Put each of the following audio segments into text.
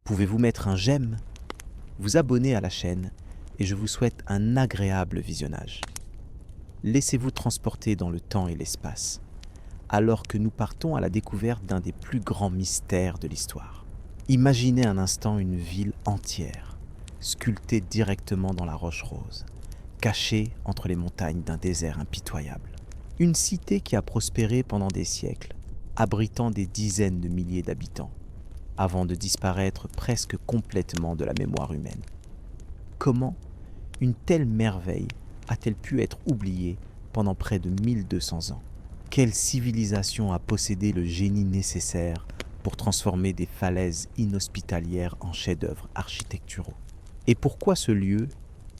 Pouvez-vous mettre un j'aime, vous abonner à la chaîne et je vous souhaite un agréable visionnage. Laissez-vous transporter dans le temps et l'espace, alors que nous partons à la découverte d'un des plus grands mystères de l'histoire. Imaginez un instant une ville entière, sculptée directement dans la roche rose, cachée entre les montagnes d'un désert impitoyable. Une cité qui a prospéré pendant des siècles, abritant des dizaines de milliers d'habitants, avant de disparaître presque complètement de la mémoire humaine. Comment une telle merveille a-t-elle pu être oubliée pendant près de 1200 ans? Quelle civilisation a possédé le génie nécessaire pour transformer des falaises inhospitalières en chefs-d'œuvre architecturaux? Et pourquoi ce lieu,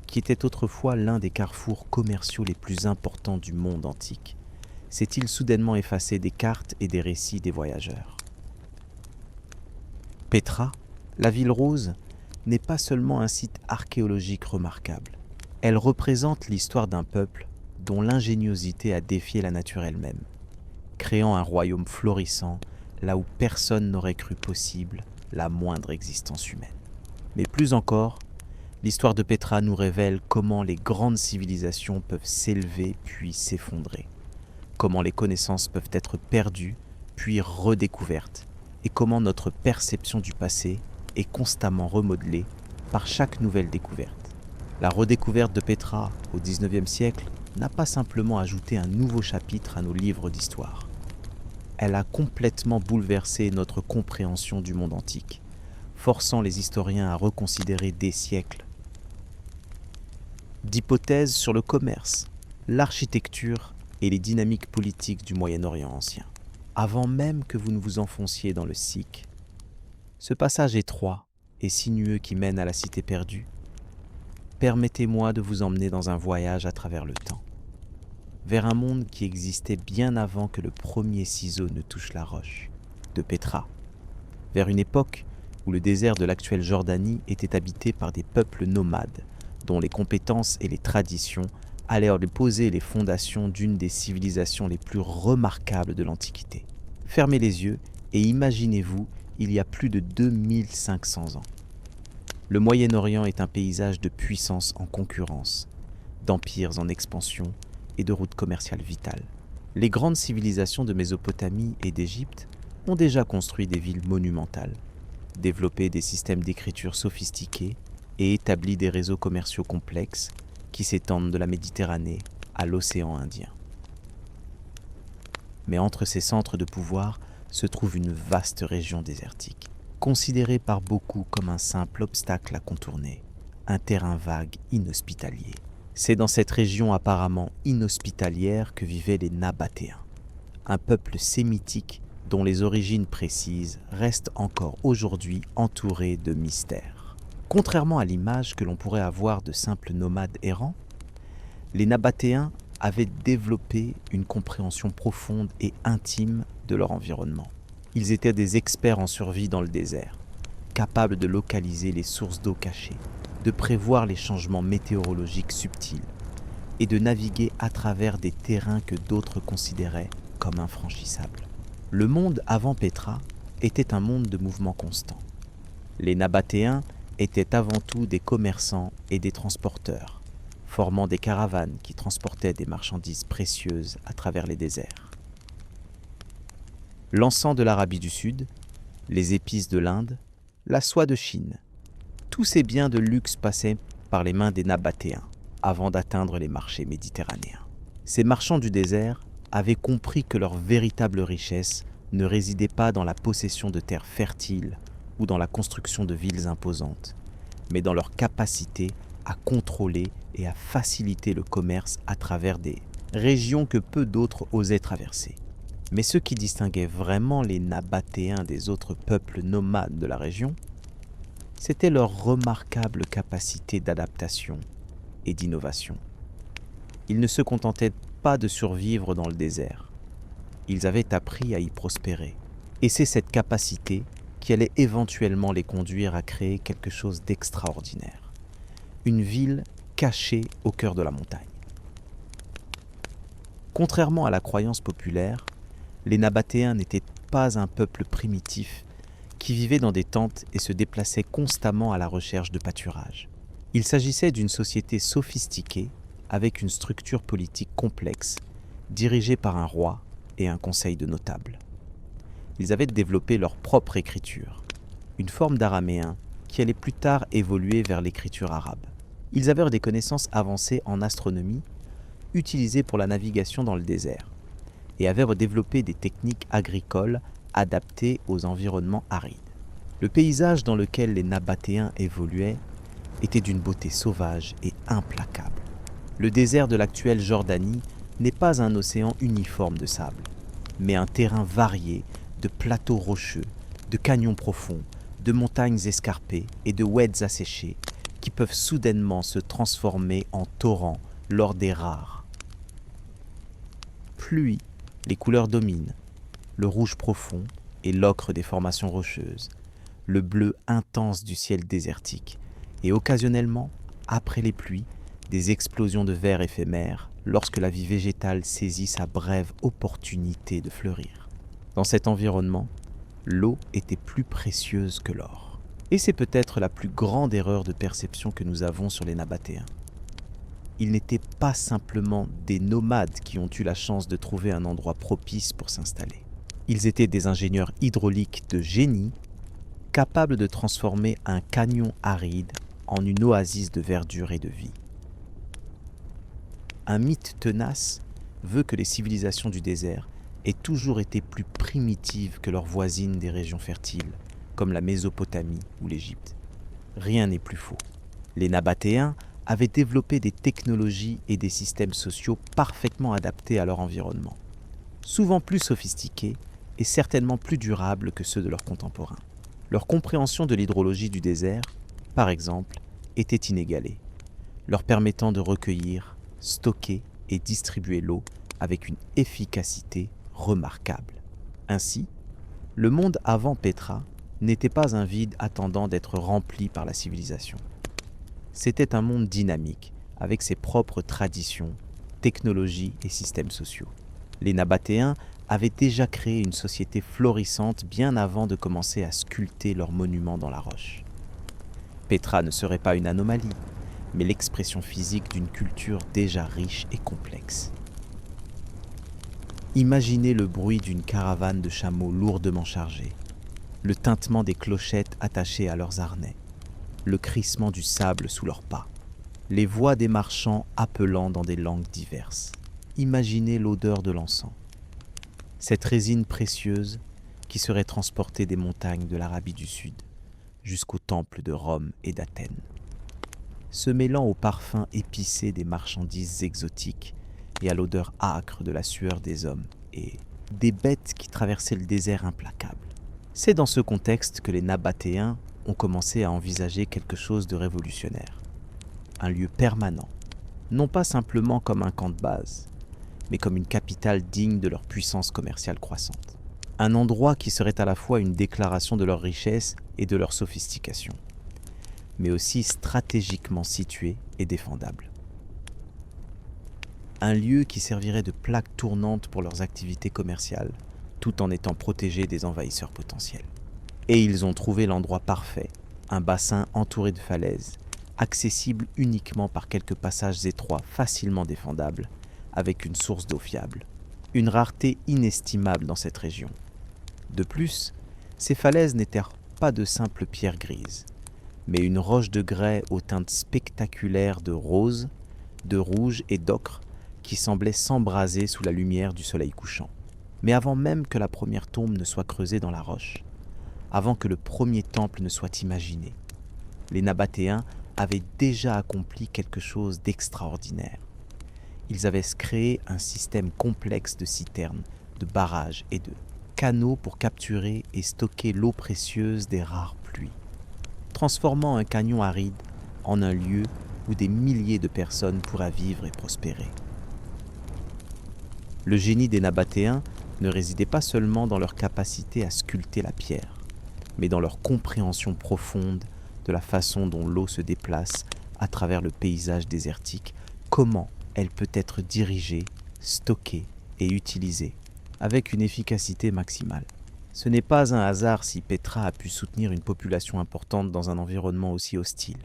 qui était autrefois l'un des carrefours commerciaux les plus importants du monde antique, s'est-il soudainement effacé des cartes et des récits des voyageurs? Pétra, la ville rose, n'est pas seulement un site archéologique remarquable. Elle représente l'histoire d'un peuple dont l'ingéniosité a défié la nature elle-même, créant un royaume florissant là où personne n'aurait cru possible la moindre existence humaine. Mais plus encore, l'histoire de Pétra nous révèle comment les grandes civilisations peuvent s'élever puis s'effondrer, comment les connaissances peuvent être perdues puis redécouvertes, et comment notre perception du passé est constamment remodelée par chaque nouvelle découverte. La redécouverte de Pétra au XIXe siècle n'a pas simplement ajouté un nouveau chapitre à nos livres d'histoire. Elle a complètement bouleversé notre compréhension du monde antique, forçant les historiens à reconsidérer des siècles d'hypothèses sur le commerce, l'architecture et les dynamiques politiques du Moyen-Orient ancien. Avant même que vous ne vous enfonciez dans le Sikh, ce passage étroit et sinueux qui mène à la cité perdue, permettez-moi de vous emmener dans un voyage à travers le temps, vers un monde qui existait bien avant que le premier ciseau ne touche la roche, de Pétra, vers une époque où le désert de l'actuelle Jordanie était habité par des peuples nomades, dont les compétences et les traditions allaient poser les fondations d'une des civilisations les plus remarquables de l'Antiquité. Fermez les yeux et imaginez-vous il y a plus de 2500 ans. Le Moyen-Orient est un paysage de puissance en concurrence, d'empires en expansion et de routes commerciales vitales. Les grandes civilisations de Mésopotamie et d'Égypte ont déjà construit des villes monumentales, développé des systèmes d'écriture sophistiqués et établi des réseaux commerciaux complexes qui s'étendent de la Méditerranée à l'océan Indien. Mais entre ces centres de pouvoir se trouve une vaste région désertique, considérée par beaucoup comme un simple obstacle à contourner, un terrain vague inhospitalier. C'est dans cette région apparemment inhospitalière que vivaient les Nabatéens, un peuple sémitique dont les origines précises restent encore aujourd'hui entourées de mystères. Contrairement à l'image que l'on pourrait avoir de simples nomades errants, les Nabatéens avaient développé une compréhension profonde et intime de leur environnement. Ils étaient des experts en survie dans le désert, capables de localiser les sources d'eau cachées, de prévoir les changements météorologiques subtils et de naviguer à travers des terrains que d'autres considéraient comme infranchissables. Le monde avant Pétra était un monde de mouvement constant. Les Nabatéens étaient avant tout des commerçants et des transporteurs, formant des caravanes qui transportaient des marchandises précieuses à travers les déserts. L'encens de l'Arabie du Sud, les épices de l'Inde, la soie de Chine, tous ces biens de luxe passaient par les mains des Nabatéens avant d'atteindre les marchés méditerranéens. Ces marchands du désert avaient compris que leur véritable richesse ne résidait pas dans la possession de terres fertiles ou dans la construction de villes imposantes, mais dans leur capacité à contrôler et à faciliter le commerce à travers des régions que peu d'autres osaient traverser. Mais ce qui distinguait vraiment les Nabatéens des autres peuples nomades de la région, c'était leur remarquable capacité d'adaptation et d'innovation. Ils ne se contentaient pas de survivre dans le désert. Ils avaient appris à y prospérer. Et c'est cette capacité qui allait éventuellement les conduire à créer quelque chose d'extraordinaire. Une ville cachée au cœur de la montagne. Contrairement à la croyance populaire, les Nabatéens n'étaient pas un peuple primitif qui vivaient dans des tentes et se déplaçaient constamment à la recherche de pâturage. Il s'agissait d'une société sophistiquée avec une structure politique complexe, dirigée par un roi et un conseil de notables. Ils avaient développé leur propre écriture, une forme d'araméen qui allait plus tard évoluer vers l'écriture arabe. Ils avaient des connaissances avancées en astronomie, utilisées pour la navigation dans le désert, et avaient développé des techniques agricoles adaptées aux environnements arides. Le paysage dans lequel les Nabatéens évoluaient était d'une beauté sauvage et implacable. Le désert de l'actuelle Jordanie n'est pas un océan uniforme de sable, mais un terrain varié de plateaux rocheux, de canyons profonds, de montagnes escarpées et de oueds asséchés qui peuvent soudainement se transformer en torrents lors des rares pluies. Les couleurs dominent, le rouge profond et l'ocre des formations rocheuses, le bleu intense du ciel désertique, et occasionnellement, après les pluies, des explosions de verre éphémères lorsque la vie végétale saisit sa brève opportunité de fleurir. Dans cet environnement, l'eau était plus précieuse que l'or. Et c'est peut-être la plus grande erreur de perception que nous avons sur les Nabatéens. Ils n'étaient pas simplement des nomades qui ont eu la chance de trouver un endroit propice pour s'installer. Ils étaient des ingénieurs hydrauliques de génie, capables de transformer un canyon aride en une oasis de verdure et de vie. Un mythe tenace veut que les civilisations du désert aient toujours été plus primitives que leurs voisines des régions fertiles, comme la Mésopotamie ou l'Égypte. Rien n'est plus faux. Les Nabatéens avaient développé des technologies et des systèmes sociaux parfaitement adaptés à leur environnement, souvent plus sophistiqués et certainement plus durables que ceux de leurs contemporains. Leur compréhension de l'hydrologie du désert, par exemple, était inégalée, leur permettant de recueillir, stocker et distribuer l'eau avec une efficacité remarquable. Ainsi, le monde avant Pétra n'était pas un vide attendant d'être rempli par la civilisation. C'était un monde dynamique, avec ses propres traditions, technologies et systèmes sociaux. Les Nabatéens avaient déjà créé une société florissante bien avant de commencer à sculpter leurs monuments dans la roche. Pétra ne serait pas une anomalie, mais l'expression physique d'une culture déjà riche et complexe. Imaginez le bruit d'une caravane de chameaux lourdement chargés, le tintement des clochettes attachées à leurs harnais, le crissement du sable sous leurs pas, les voix des marchands appelant dans des langues diverses. Imaginez l'odeur de l'encens, cette résine précieuse qui serait transportée des montagnes de l'Arabie du Sud jusqu'au temple de Rome et d'Athènes. Se mêlant au parfum épicé des marchandises exotiques et à l'odeur âcre de la sueur des hommes et des bêtes qui traversaient le désert implacable. C'est dans ce contexte que les Nabatéens ont commencé à envisager quelque chose de révolutionnaire. Un lieu permanent, non pas simplement comme un camp de base, mais comme une capitale digne de leur puissance commerciale croissante. Un endroit qui serait à la fois une déclaration de leur richesse et de leur sophistication, mais aussi stratégiquement situé et défendable. Un lieu qui servirait de plaque tournante pour leurs activités commerciales, tout en étant protégé des envahisseurs potentiels. Et ils ont trouvé l'endroit parfait, un bassin entouré de falaises, accessible uniquement par quelques passages étroits facilement défendables, avec une source d'eau fiable. Une rareté inestimable dans cette région. De plus, ces falaises n'étaient pas de simples pierres grises, mais une roche de grès aux teintes spectaculaires de rose, de rouge et d'ocre qui semblait s'embraser sous la lumière du soleil couchant. Mais avant même que la première tombe ne soit creusée dans la roche, avant que le premier temple ne soit imaginé, les Nabatéens avaient déjà accompli quelque chose d'extraordinaire. Ils avaient créé un système complexe de citernes, de barrages et de canaux pour capturer et stocker l'eau précieuse des rares pluies, transformant un canyon aride en un lieu où des milliers de personnes pourraient vivre et prospérer. Le génie des Nabatéens ne résidait pas seulement dans leur capacité à sculpter la pierre, mais dans leur compréhension profonde de la façon dont l'eau se déplace à travers le paysage désertique, comment elle peut être dirigée, stockée et utilisée avec une efficacité maximale. Ce n'est pas un hasard si Petra a pu soutenir une population importante dans un environnement aussi hostile.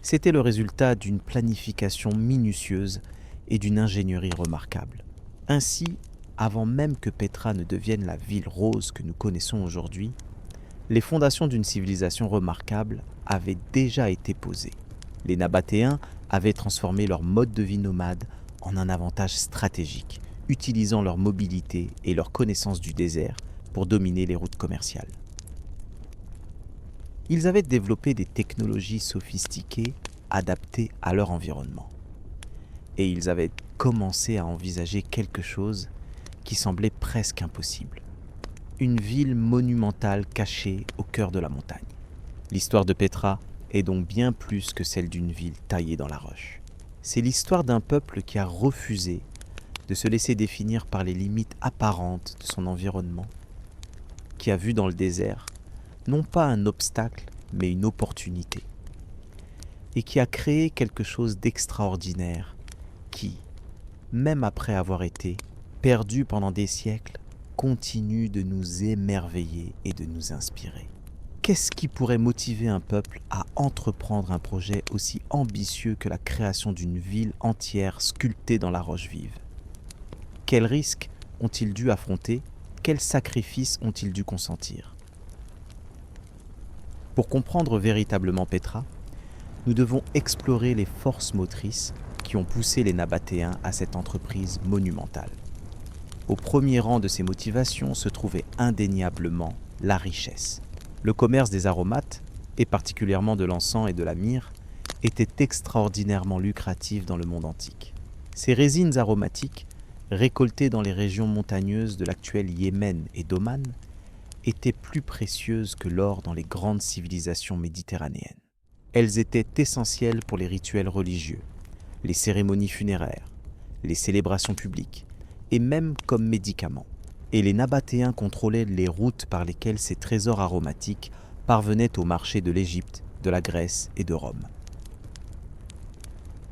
C'était le résultat d'une planification minutieuse et d'une ingénierie remarquable. Ainsi, avant même que Petra ne devienne la ville rose que nous connaissons aujourd'hui, les fondations d'une civilisation remarquable avaient déjà été posées. Les Nabatéens avaient transformé leur mode de vie nomade en un avantage stratégique, utilisant leur mobilité et leur connaissance du désert pour dominer les routes commerciales. Ils avaient développé des technologies sophistiquées adaptées à leur environnement. Et ils avaient commencé à envisager quelque chose qui semblait presque impossible. Une ville monumentale cachée au cœur de la montagne. L'histoire de Petra est donc bien plus que celle d'une ville taillée dans la roche. C'est l'histoire d'un peuple qui a refusé de se laisser définir par les limites apparentes de son environnement, qui a vu dans le désert non pas un obstacle, mais une opportunité, et qui a créé quelque chose d'extraordinaire qui, même après avoir été perdu pendant des siècles, continue de nous émerveiller et de nous inspirer. Qu'est-ce qui pourrait motiver un peuple à entreprendre un projet aussi ambitieux que la création d'une ville entière sculptée dans la roche vive? Quels risques ont-ils dû affronter? Quels sacrifices ont-ils dû consentir? Pour comprendre véritablement Petra, nous devons explorer les forces motrices qui ont poussé les Nabatéens à cette entreprise monumentale. Au premier rang de ces motivations se trouvait indéniablement la richesse. Le commerce des aromates, et particulièrement de l'encens et de la myrrhe, était extraordinairement lucratif dans le monde antique. Ces résines aromatiques, récoltées dans les régions montagneuses de l'actuel Yémen et d'Oman, étaient plus précieuses que l'or dans les grandes civilisations méditerranéennes. Elles étaient essentielles pour les rituels religieux, les cérémonies funéraires, les célébrations publiques, et même comme médicaments. Et les Nabatéens contrôlaient les routes par lesquelles ces trésors aromatiques parvenaient au marché de l'Égypte, de la Grèce et de Rome.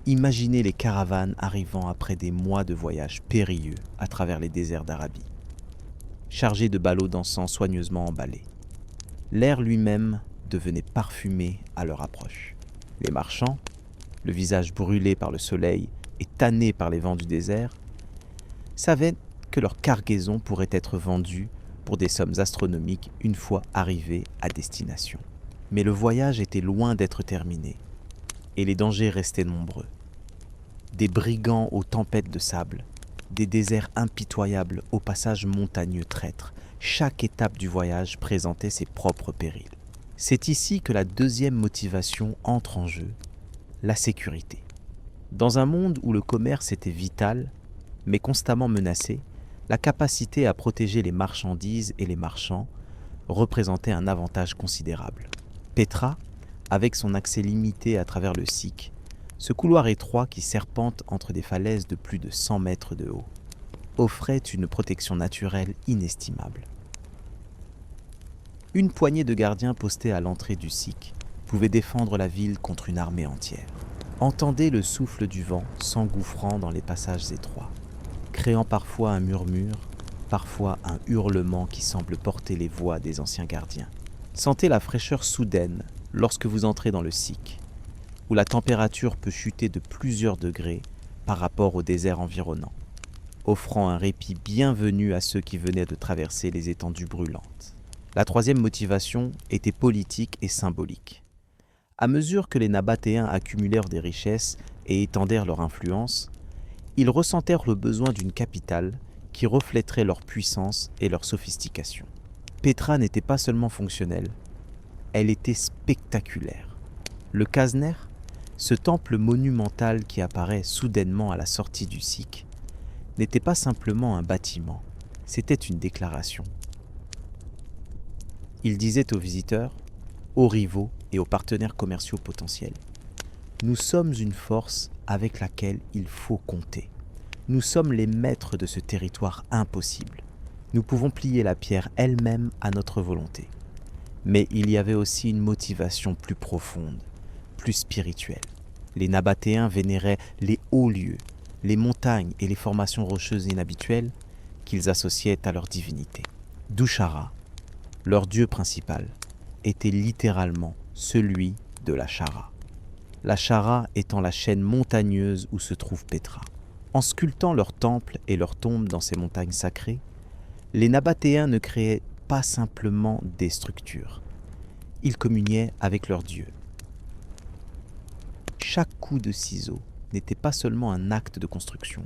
Imaginez les caravanes arrivant après des mois de voyages périlleux à travers les déserts d'Arabie, chargés de ballots d'encens soigneusement emballés. L'air lui-même devenait parfumé à leur approche. Les marchands, le visage brûlé par le soleil et tanné par les vents du désert, savaient que leur cargaison pourrait être vendue pour des sommes astronomiques une fois arrivés à destination. Mais le voyage était loin d'être terminé, et les dangers restaient nombreux. Des brigands aux tempêtes de sable, des déserts impitoyables aux passages montagneux traîtres, chaque étape du voyage présentait ses propres périls. C'est ici que la deuxième motivation entre en jeu, la sécurité. Dans un monde où le commerce était vital, mais constamment menacé, la capacité à protéger les marchandises et les marchands représentait un avantage considérable. Petra, avec son accès limité à travers le Siq, ce couloir étroit qui serpente entre des falaises de plus de 100 mètres de haut, offrait une protection naturelle inestimable. Une poignée de gardiens postés à l'entrée du Siq pouvait défendre la ville contre une armée entière. Entendez le souffle du vent s'engouffrant dans les passages étroits, créant parfois un murmure, parfois un hurlement qui semble porter les voix des anciens gardiens. Sentez la fraîcheur soudaine lorsque vous entrez dans le Siq, où la température peut chuter de plusieurs degrés par rapport au désert environnant, offrant un répit bienvenu à ceux qui venaient de traverser les étendues brûlantes. La troisième motivation était politique et symbolique. À mesure que les Nabatéens accumulèrent des richesses et étendèrent leur influence, ils ressentèrent le besoin d'une capitale qui reflèterait leur puissance et leur sophistication. Petra n'était pas seulement fonctionnelle, elle était spectaculaire. Le Kazner, ce temple monumental qui apparaît soudainement à la sortie du Siq, n'était pas simplement un bâtiment, c'était une déclaration. Il disait aux visiteurs, aux rivaux et aux partenaires commerciaux potentiels: nous sommes une force avec laquelle il faut compter. Nous sommes les maîtres de ce territoire impossible. Nous pouvons plier la pierre elle-même à notre volonté. Mais il y avait aussi une motivation plus profonde, plus spirituelle. Les Nabatéens vénéraient les hauts lieux, les montagnes et les formations rocheuses inhabituelles qu'ils associaient à leur divinité. Dushara, leur dieu principal, était littéralement celui de la Shara. La Shara étant la chaîne montagneuse où se trouve Petra. En sculptant leurs temples et leurs tombes dans ces montagnes sacrées, les Nabatéens ne créaient pas simplement des structures. Ils communiaient avec leur dieu. Chaque coup de ciseau n'était pas seulement un acte de construction,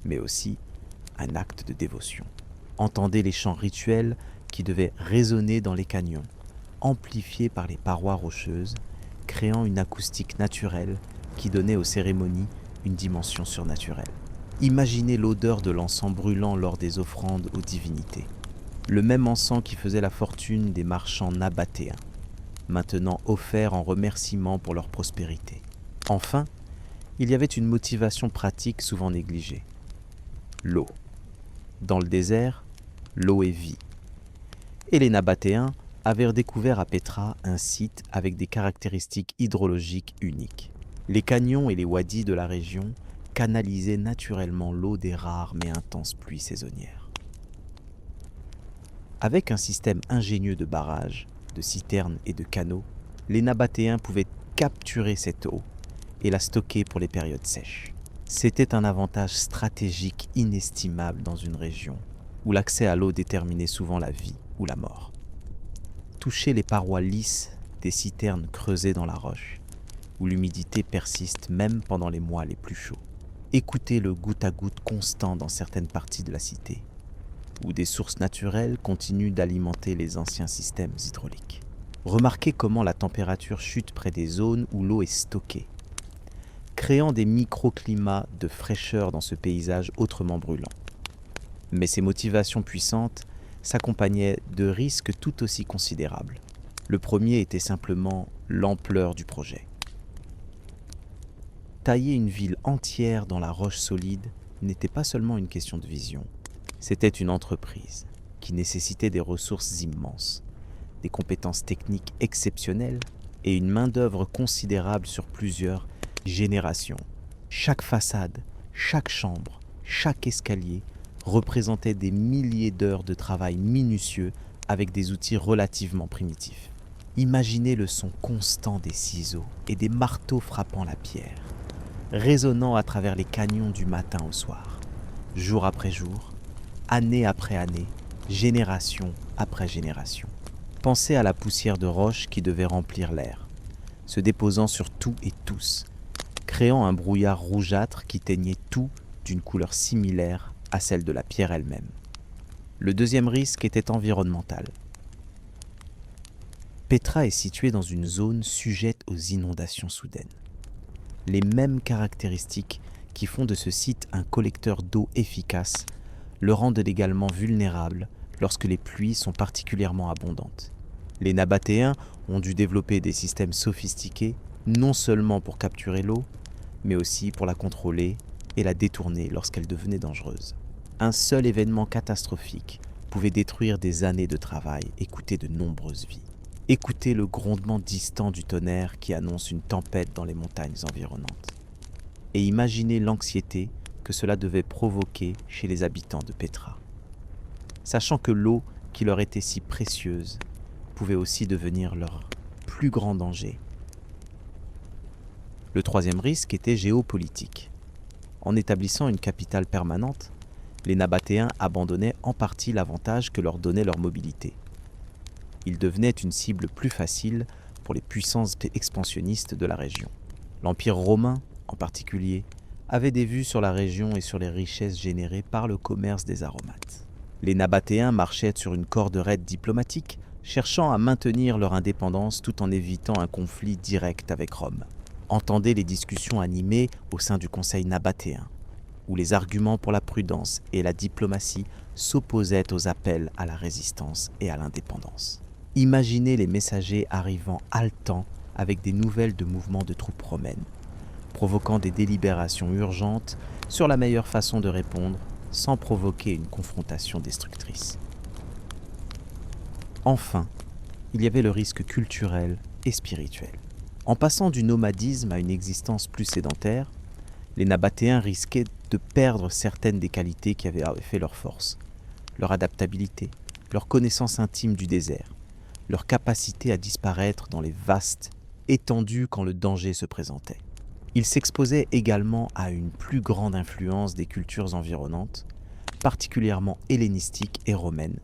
mais aussi un acte de dévotion. Entendez les chants rituels qui devaient résonner dans les canyons, amplifiés par les parois rocheuses, créant une acoustique naturelle qui donnait aux cérémonies une dimension surnaturelle. Imaginez l'odeur de l'encens brûlant lors des offrandes aux divinités. Le même encens qui faisait la fortune des marchands nabatéens, maintenant offert en remerciement pour leur prospérité. Enfin, il y avait une motivation pratique souvent négligée. L'eau. Dans le désert, l'eau est vie. Et les Nabatéens avaient découvert à Petra un site avec des caractéristiques hydrologiques uniques. Les canyons et les wadis de la région canalisaient naturellement l'eau des rares mais intenses pluies saisonnières. Avec un système ingénieux de barrages, de citernes et de canaux, les Nabatéens pouvaient capturer cette eau et la stocker pour les périodes sèches. C'était un avantage stratégique inestimable dans une région où l'accès à l'eau déterminait souvent la vie ou la mort. Touchez les parois lisses des citernes creusées dans la roche, où l'humidité persiste même pendant les mois les plus chauds. Écoutez le goutte à goutte constant dans certaines parties de la cité, où des sources naturelles continuent d'alimenter les anciens systèmes hydrauliques. Remarquez comment la température chute près des zones où l'eau est stockée, créant des microclimats de fraîcheur dans ce paysage autrement brûlant. Mais ces motivations puissantes s'accompagnaient de risques tout aussi considérables. Le premier était simplement l'ampleur du projet. Tailler une ville entière dans la roche solide n'était pas seulement une question de vision, c'était une entreprise qui nécessitait des ressources immenses, des compétences techniques exceptionnelles et une main-d'œuvre considérable sur plusieurs générations. Chaque façade, chaque chambre, chaque escalier représentait des milliers d'heures de travail minutieux avec des outils relativement primitifs. Imaginez le son constant des ciseaux et des marteaux frappant la pierre, résonnant à travers les canyons du matin au soir, jour après jour, année après année, génération après génération. Pensez à la poussière de roche qui devait remplir l'air, se déposant sur tout et tous, créant un brouillard rougeâtre qui teignait tout d'une couleur similaire à celle de la pierre elle-même. Le deuxième risque était environnemental. Petra est située dans une zone sujette aux inondations soudaines. Les mêmes caractéristiques qui font de ce site un collecteur d'eau efficace le rendent également vulnérable lorsque les pluies sont particulièrement abondantes. Les Nabatéens ont dû développer des systèmes sophistiqués non seulement pour capturer l'eau, mais aussi pour la contrôler et la détourner lorsqu'elle devenait dangereuse. Un seul événement catastrophique pouvait détruire des années de travail et coûter de nombreuses vies. Écoutez le grondement distant du tonnerre qui annonce une tempête dans les montagnes environnantes. Et imaginez l'anxiété que cela devait provoquer chez les habitants de Petra, sachant que l'eau qui leur était si précieuse pouvait aussi devenir leur plus grand danger. Le troisième risque était géopolitique. En établissant une capitale permanente, les Nabatéens abandonnaient en partie l'avantage que leur donnait leur mobilité. Ils devenaient une cible plus facile pour les puissances expansionnistes de la région. L'Empire romain, en particulier, avait des vues sur la région et sur les richesses générées par le commerce des aromates. Les Nabatéens marchaient sur une corde raide diplomatique, cherchant à maintenir leur indépendance tout en évitant un conflit direct avec Rome. Entendez les discussions animées au sein du Conseil nabatéen, où les arguments pour la prudence et la diplomatie s'opposaient aux appels à la résistance et à l'indépendance. Imaginez les messagers arrivant haletants avec des nouvelles de mouvements de troupes romaines, provoquant des délibérations urgentes sur la meilleure façon de répondre sans provoquer une confrontation destructrice. Enfin, il y avait le risque culturel et spirituel. En passant du nomadisme à une existence plus sédentaire, les Nabatéens risquaient de perdre certaines des qualités qui avaient fait leur force, leur adaptabilité, leur connaissance intime du désert, leur capacité à disparaître dans les vastes étendues quand le danger se présentait. Ils s'exposaient également à une plus grande influence des cultures environnantes, particulièrement hellénistiques et romaines,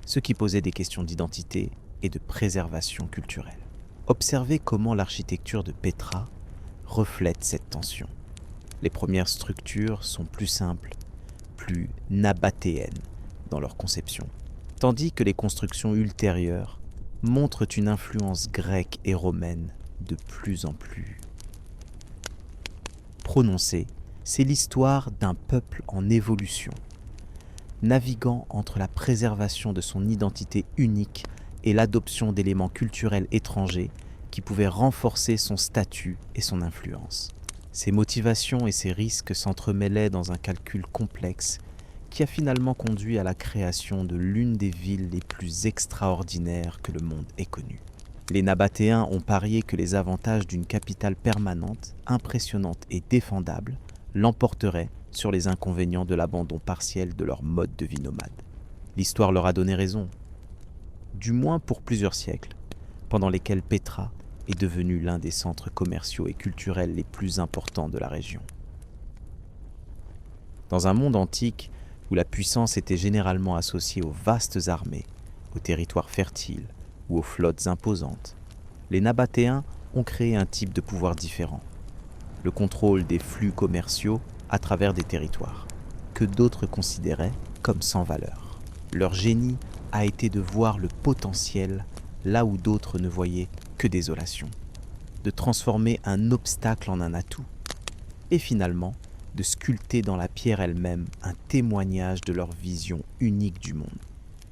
ce qui posait des questions d'identité et de préservation culturelle. Observez comment l'architecture de Pétra reflète cette tension. Les premières structures sont plus simples, plus nabatéennes dans leur conception, tandis que les constructions ultérieures montrent une influence grecque et romaine de plus en plus prononcée. C'est l'histoire d'un peuple en évolution, naviguant entre la préservation de son identité unique et l'adoption d'éléments culturels étrangers qui pouvaient renforcer son statut et son influence. Ses motivations et ses risques s'entremêlaient dans un calcul complexe qui a finalement conduit à la création de l'une des villes les plus extraordinaires que le monde ait connues. Les Nabatéens ont parié que les avantages d'une capitale permanente, impressionnante et défendable l'emporteraient sur les inconvénients de l'abandon partiel de leur mode de vie nomade. L'histoire leur a donné raison, du moins pour plusieurs siècles, pendant lesquels Pétra est devenu l'un des centres commerciaux et culturels les plus importants de la région. Dans un monde antique où la puissance était généralement associée aux vastes armées, aux territoires fertiles ou aux flottes imposantes, les Nabatéens ont créé un type de pouvoir différent, le contrôle des flux commerciaux à travers des territoires, que d'autres considéraient comme sans valeur. Leur génie a été de voir le potentiel là où d'autres ne voyaient que désolation, de transformer un obstacle en un atout, et finalement de sculpter dans la pierre elle-même un témoignage de leur vision unique du monde.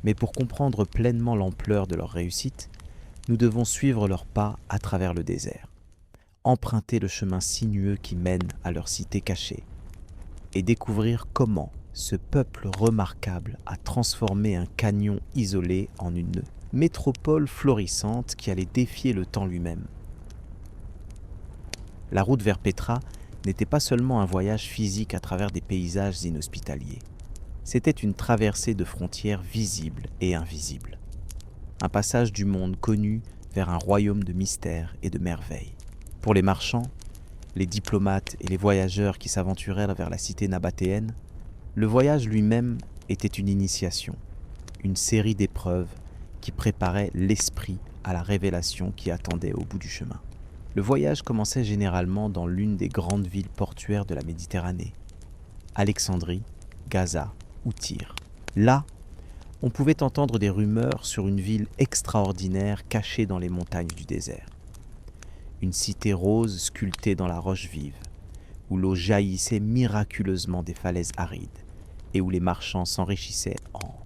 Mais pour comprendre pleinement l'ampleur de leur réussite, nous devons suivre leurs pas à travers le désert, emprunter le chemin sinueux qui mène à leur cité cachée, et découvrir comment ce peuple remarquable a transformé un canyon isolé en une métropole florissante qui allait défier le temps lui-même. La route vers Pétra n'était pas seulement un voyage physique à travers des paysages inhospitaliers. C'était une traversée de frontières visibles et invisibles. Un passage du monde connu vers un royaume de mystères et de merveilles. Pour les marchands, les diplomates et les voyageurs qui s'aventurèrent vers la cité nabatéenne, le voyage lui-même était une initiation, une série d'épreuves qui préparaient l'esprit à la révélation qui attendait au bout du chemin. Le voyage commençait généralement dans l'une des grandes villes portuaires de la Méditerranée, Alexandrie, Gaza ou Tyr. Là, on pouvait entendre des rumeurs sur une ville extraordinaire cachée dans les montagnes du désert. Une cité rose sculptée dans la roche vive, où l'eau jaillissait miraculeusement des falaises arides et où les marchands s'enrichissaient en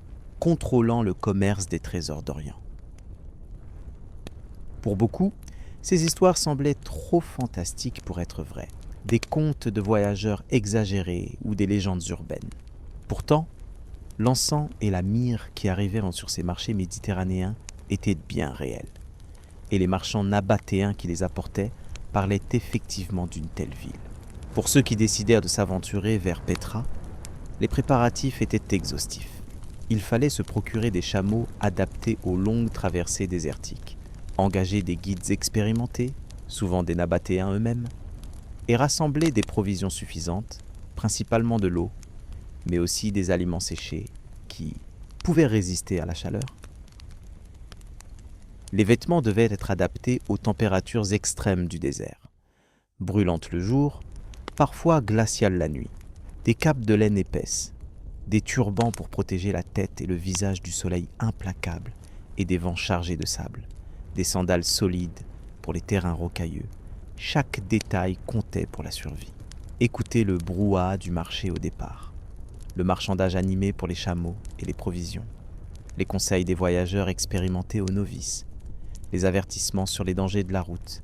contrôlant le commerce des trésors d'Orient. Pour beaucoup, ces histoires semblaient trop fantastiques pour être vraies, des contes de voyageurs exagérés ou des légendes urbaines. Pourtant, l'encens et la myrrhe qui arrivaient sur ces marchés méditerranéens étaient bien réels, et les marchands nabatéens qui les apportaient parlaient effectivement d'une telle ville. Pour ceux qui décidèrent de s'aventurer vers Pétra, les préparatifs étaient exhaustifs. Il fallait se procurer des chameaux adaptés aux longues traversées désertiques, engager des guides expérimentés, souvent des Nabatéens eux-mêmes, et rassembler des provisions suffisantes, principalement de l'eau, mais aussi des aliments séchés qui pouvaient résister à la chaleur. Les vêtements devaient être adaptés aux températures extrêmes du désert, brûlantes le jour, parfois glaciales la nuit, des capes de laine épaisse, des turbans pour protéger la tête et le visage du soleil implacable et des vents chargés de sable, des sandales solides pour les terrains rocailleux. Chaque détail comptait pour la survie. Écoutez le brouhaha du marché au départ, le marchandage animé pour les chameaux et les provisions, les conseils des voyageurs expérimentés aux novices, les avertissements sur les dangers de la route,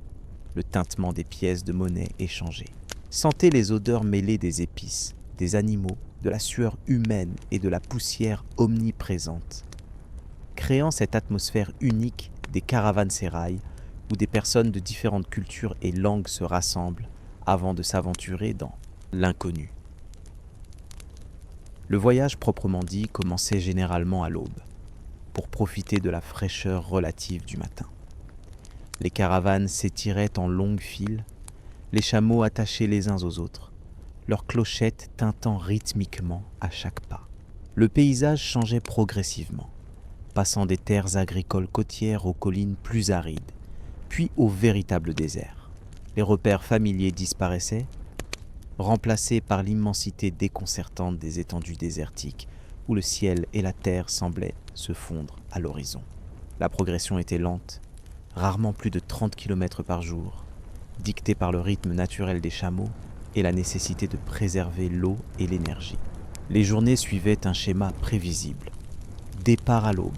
le tintement des pièces de monnaie échangées. Sentez les odeurs mêlées des épices, des animaux, de la sueur humaine et de la poussière omniprésente, créant cette atmosphère unique des caravansérails où des personnes de différentes cultures et langues se rassemblent avant de s'aventurer dans l'inconnu. Le voyage proprement dit commençait généralement à l'aube. pour profiter de la fraîcheur relative du matin. Les caravanes s'étiraient en longues files, les chameaux attachés les uns aux autres, leurs clochettes tintant rythmiquement à chaque pas. Le paysage changeait progressivement, passant des terres agricoles côtières aux collines plus arides, puis au véritable désert. Les repères familiers disparaissaient, remplacés par l'immensité déconcertante des étendues désertiques où le ciel et la terre semblaient se fondre à l'horizon. La progression était lente, rarement plus de 30 km par jour, dictée par le rythme naturel des chameaux et la nécessité de préserver l'eau et l'énergie. Les journées suivaient un schéma prévisible. Départ à l'aube,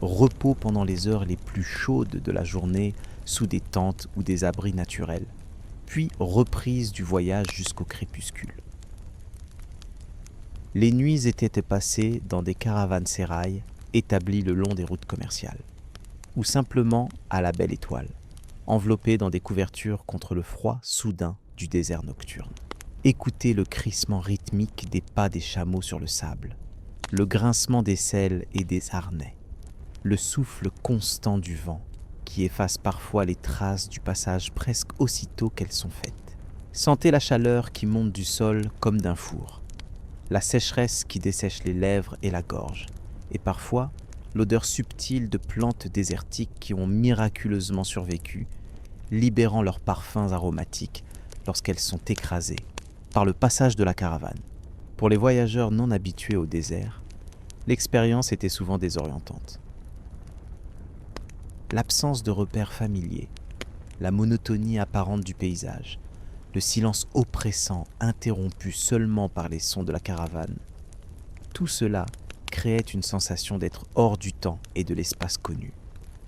repos pendant les heures les plus chaudes de la journée sous des tentes ou des abris naturels, puis reprise du voyage jusqu'au crépuscule. Les nuits étaient passées dans des caravansérails établis le long des routes commerciales, ou simplement à la belle étoile, enveloppés dans des couvertures contre le froid soudain du désert nocturne. Écoutez le crissement rythmique des pas des chameaux sur le sable, le grincement des selles et des harnais, le souffle constant du vent qui efface parfois les traces du passage presque aussitôt qu'elles sont faites. Sentez la chaleur qui monte du sol comme d'un four, la sécheresse qui dessèche les lèvres et la gorge, et parfois l'odeur subtile de plantes désertiques qui ont miraculeusement survécu, libérant leurs parfums aromatiques lorsqu'elles sont écrasées par le passage de la caravane. Pour les voyageurs non habitués au désert, l'expérience était souvent désorientante. L'absence de repères familiers, la monotonie apparente du paysage, le silence oppressant interrompu seulement par les sons de la caravane, tout cela créait une sensation d'être hors du temps et de l'espace connu.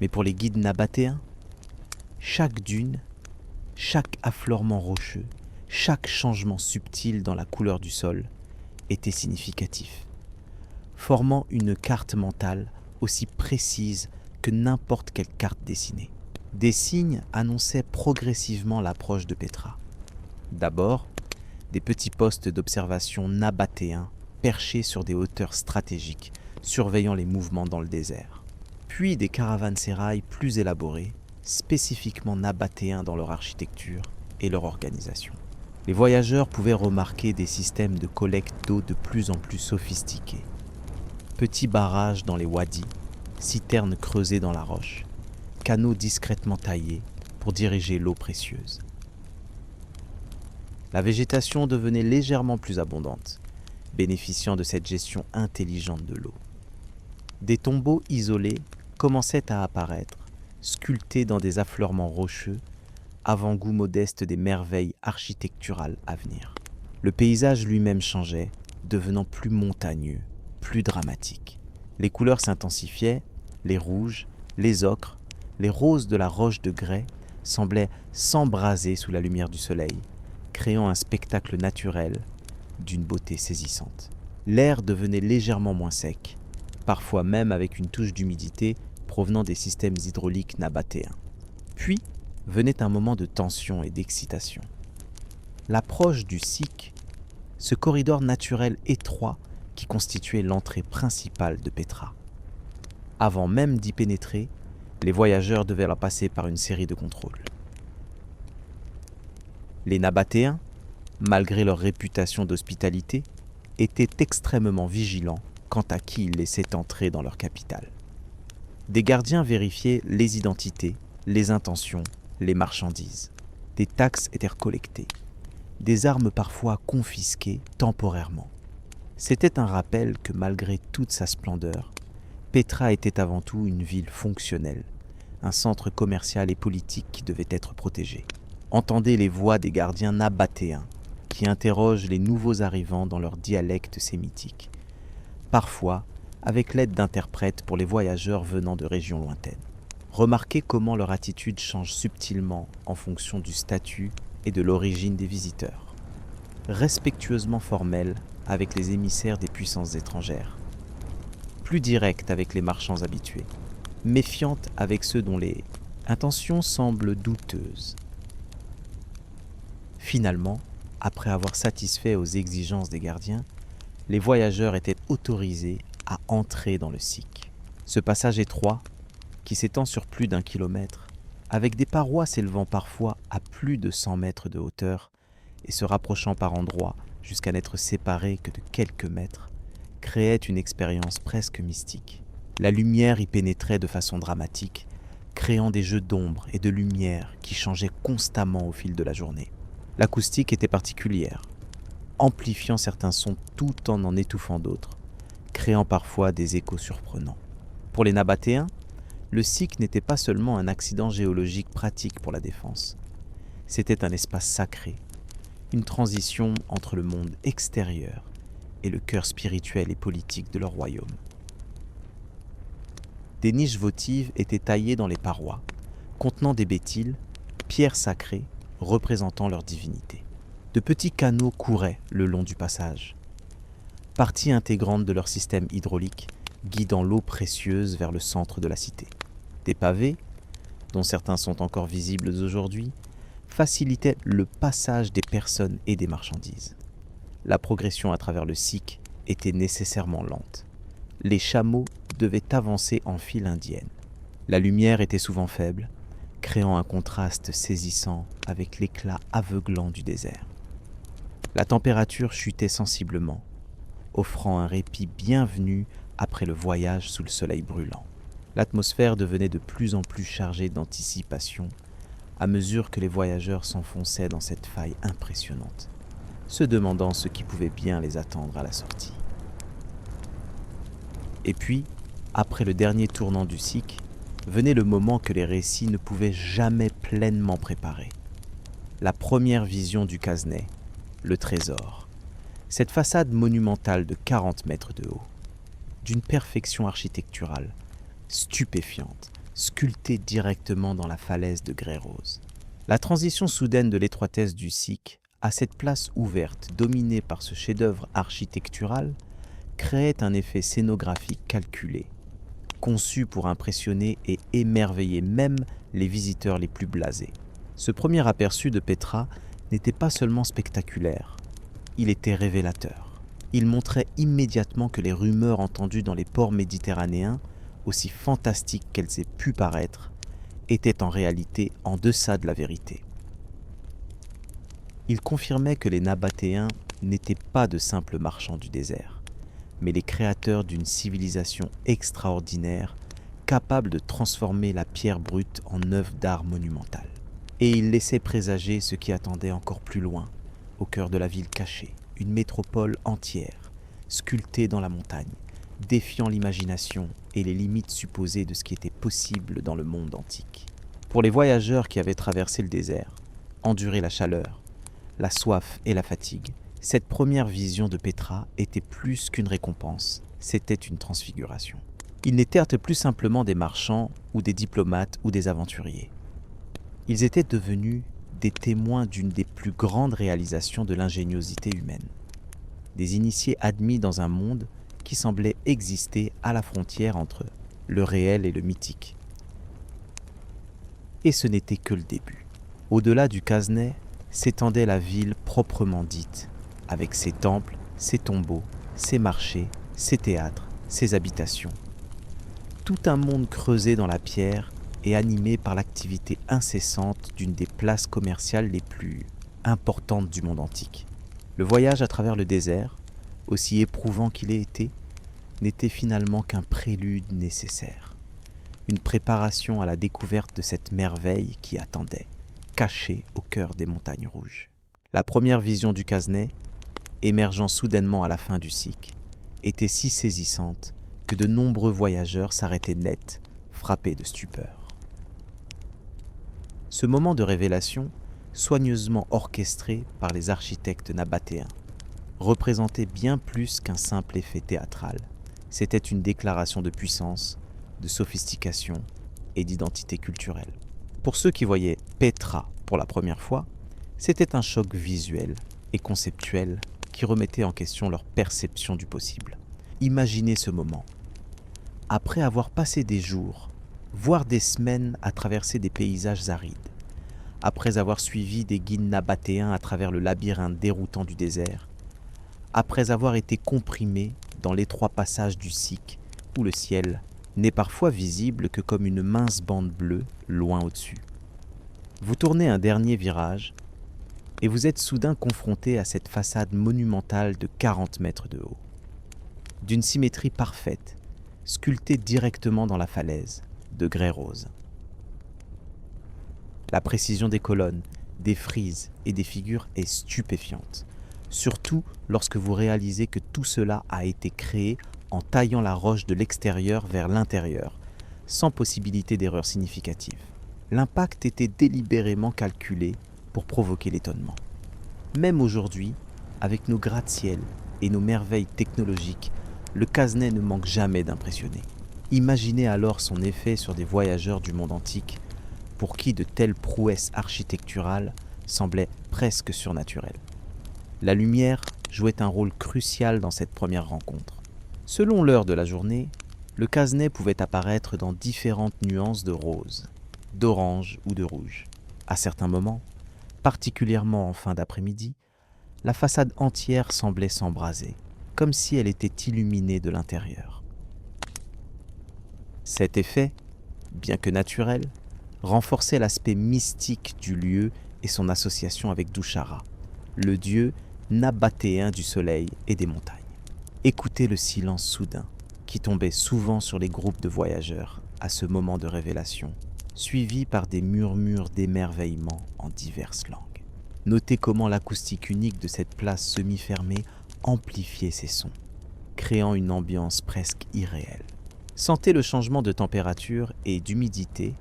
Mais pour les guides nabatéens, chaque dune, chaque affleurement rocheux, chaque changement subtil dans la couleur du sol était significatif, formant une carte mentale aussi précise que n'importe quelle carte dessinée. Des signes annonçaient progressivement l'approche de Petra. D'abord, des petits postes d'observation nabatéens perchés sur des hauteurs stratégiques, surveillant les mouvements dans le désert. Puis des caravansérails plus élaborés, spécifiquement nabatéens dans leur architecture et leur organisation. Les voyageurs pouvaient remarquer des systèmes de collecte d'eau de plus en plus sophistiqués. Petits barrages dans les wadis, citernes creusées dans la roche, canaux discrètement taillés pour diriger l'eau précieuse. La végétation devenait légèrement plus abondante, bénéficiant de cette gestion intelligente de l'eau. Des tombeaux isolés commençaient à apparaître, sculptés dans des affleurements rocheux, avant-goût modeste des merveilles architecturales à venir. Le paysage lui-même changeait, devenant plus montagneux, plus dramatique. Les couleurs s'intensifiaient, les rouges, les ocres, les roses de la roche de grès semblaient s'embraser sous la lumière du soleil, créant un spectacle naturel d'une beauté saisissante. L'air devenait légèrement moins sec, parfois même avec une touche d'humidité provenant des systèmes hydrauliques nabatéens. Puis venait un moment de tension et d'excitation. L'approche du Siq, ce corridor naturel étroit qui constituait l'entrée principale de Petra. Avant même d'y pénétrer, les voyageurs devaient la passer par une série de contrôles. Les Nabatéens, malgré leur réputation d'hospitalité, étaient extrêmement vigilants quant à qui ils laissaient entrer dans leur capitale. Des gardiens vérifiaient les identités, les intentions, les marchandises. Des taxes étaient collectées, des armes parfois confisquées temporairement. C'était un rappel que malgré toute sa splendeur, Petra était avant tout une ville fonctionnelle, un centre commercial et politique qui devait être protégé. Entendez les voix des gardiens nabatéens qui interrogent les nouveaux arrivants dans leur dialecte sémitique, parfois avec l'aide d'interprètes pour les voyageurs venant de régions lointaines. Remarquez comment leur attitude change subtilement en fonction du statut et de l'origine des visiteurs. Respectueusement formelle avec les émissaires des puissances étrangères, plus directe avec les marchands habitués, méfiante avec ceux dont les intentions semblent douteuses. Finalement, après avoir satisfait aux exigences des gardiens, les voyageurs étaient autorisés à entrer dans le Siq. Ce passage étroit, qui s'étend sur plus d'1 kilomètre, avec des parois s'élevant parfois à plus de 100 mètres de hauteur et se rapprochant par endroits jusqu'à n'être séparés que de quelques mètres, créait une expérience presque mystique. La lumière y pénétrait de façon dramatique, créant des jeux d'ombre et de lumière qui changeaient constamment au fil de la journée. L'acoustique était particulière, amplifiant certains sons tout en étouffant d'autres, créant parfois des échos surprenants. Pour les Nabatéens, le SIC n'était pas seulement un accident géologique pratique pour la défense. C'était un espace sacré, une transition entre le monde extérieur et le cœur spirituel et politique de leur royaume. Des niches votives étaient taillées dans les parois, contenant des bétiles, pierres sacrées représentant leur divinité. De petits canaux couraient le long du passage, partie intégrante de leur système hydraulique, guidant l'eau précieuse vers le centre de la cité. Des pavés, dont certains sont encore visibles aujourd'hui, facilitaient le passage des personnes et des marchandises. La progression à travers le SIC était nécessairement lente. Les chameaux devaient avancer en file indienne. La lumière était souvent faible, créant un contraste saisissant avec l'éclat aveuglant du désert. La température chutait sensiblement, offrant un répit bienvenu après le voyage sous le soleil brûlant. L'atmosphère devenait de plus en plus chargée d'anticipation à mesure que les voyageurs s'enfonçaient dans cette faille impressionnante, se demandant ce qui pouvait bien les attendre à la sortie. Et puis, après le dernier tournant du SIC, venait le moment que les récits ne pouvaient jamais pleinement préparer. La première vision du Kasneh, le trésor. Cette façade monumentale de 40 mètres de haut, d'une perfection architecturale stupéfiante, sculptée directement dans la falaise de grès rose. La transition soudaine de l'étroitesse du SIC à cette place ouverte dominée par ce chef-d'œuvre architectural créait un effet scénographique calculé, conçu pour impressionner et émerveiller même les visiteurs les plus blasés. Ce premier aperçu de Petra n'était pas seulement spectaculaire, il était révélateur. Il montrait immédiatement que les rumeurs entendues dans les ports méditerranéens, aussi fantastiques qu'elles aient pu paraître, étaient en réalité en deçà de la vérité. Il confirmait que les Nabatéens n'étaient pas de simples marchands du désert, mais les créateurs d'une civilisation extraordinaire capable de transformer la pierre brute en œuvre d'art monumentale. Et il laissait présager ce qui attendait encore plus loin, au cœur de la ville cachée, une métropole entière, sculptée dans la montagne, défiant l'imagination et les limites supposées de ce qui était possible dans le monde antique. Pour les voyageurs qui avaient traversé le désert, enduré la chaleur, la soif et la fatigue, cette première vision de Petra était plus qu'une récompense, c'était une transfiguration. Ils n'étaient plus simplement des marchands ou des diplomates ou des aventuriers. Ils étaient devenus des témoins d'une des plus grandes réalisations de l'ingéniosité humaine. Des initiés admis dans un monde qui semblait exister à la frontière entre le réel et le mythique. Et ce n'était que le début. Au-delà du Kasneh s'étendait la ville proprement dite, avec ses temples, ses tombeaux, ses marchés, ses théâtres, ses habitations. Tout un monde creusé dans la pierre et animé par l'activité incessante d'une des places commerciales les plus importantes du monde antique. Le voyage à travers le désert, aussi éprouvant qu'il ait été, n'était finalement qu'un prélude nécessaire, une préparation à la découverte de cette merveille qui attendait, cachée au cœur des montagnes rouges. La première vision du Kasneh, émergeant soudainement à la fin du SIC, était si saisissante que de nombreux voyageurs s'arrêtaient net, frappés de stupeur. Ce moment de révélation, soigneusement orchestré par les architectes nabatéens, représentait bien plus qu'un simple effet théâtral. C'était une déclaration de puissance, de sophistication et d'identité culturelle. Pour ceux qui voyaient Petra pour la première fois, c'était un choc visuel et conceptuel qui remettait en question leur perception du possible. Imaginez ce moment. Après avoir passé des jours, voire des semaines à traverser des paysages arides, après avoir suivi des guides nabatéens à travers le labyrinthe déroutant du désert, après avoir été comprimé dans l'étroit passage du SIC où le ciel n'est parfois visible que comme une mince bande bleue loin au-dessus. Vous tournez un dernier virage et vous êtes soudain confronté à cette façade monumentale de 40 mètres de haut. D'une symétrie parfaite, sculptée directement dans la falaise, de grès rose. La précision des colonnes, des frises et des figures est stupéfiante, surtout lorsque vous réalisez que tout cela a été créé en taillant la roche de l'extérieur vers l'intérieur, sans possibilité d'erreur significative. L'impact était délibérément calculé pour provoquer l'étonnement. Même aujourd'hui, avec nos gratte-ciel et nos merveilles technologiques, le Quesnay ne manque jamais d'impressionner. Imaginez alors son effet sur des voyageurs du monde antique, pour qui de telles prouesses architecturales semblaient presque surnaturelles. La lumière jouait un rôle crucial dans cette première rencontre. Selon l'heure de la journée, le Quesnay pouvait apparaître dans différentes nuances de rose, d'orange ou de rouge. À certains moments, particulièrement en fin d'après-midi, la façade entière semblait s'embraser, comme si elle était illuminée de l'intérieur. Cet effet, bien que naturel, renforçait l'aspect mystique du lieu et son association avec Dushara, le dieu nabatéen du soleil et des montagnes. Écoutez le silence soudain qui tombait souvent sur les groupes de voyageurs à ce moment de révélation, suivi par des murmures d'émerveillement en diverses langues. Notez comment l'acoustique unique de cette place semi-fermée amplifiait ces sons, créant une ambiance presque irréelle. Sentez le changement de température et d'humidité,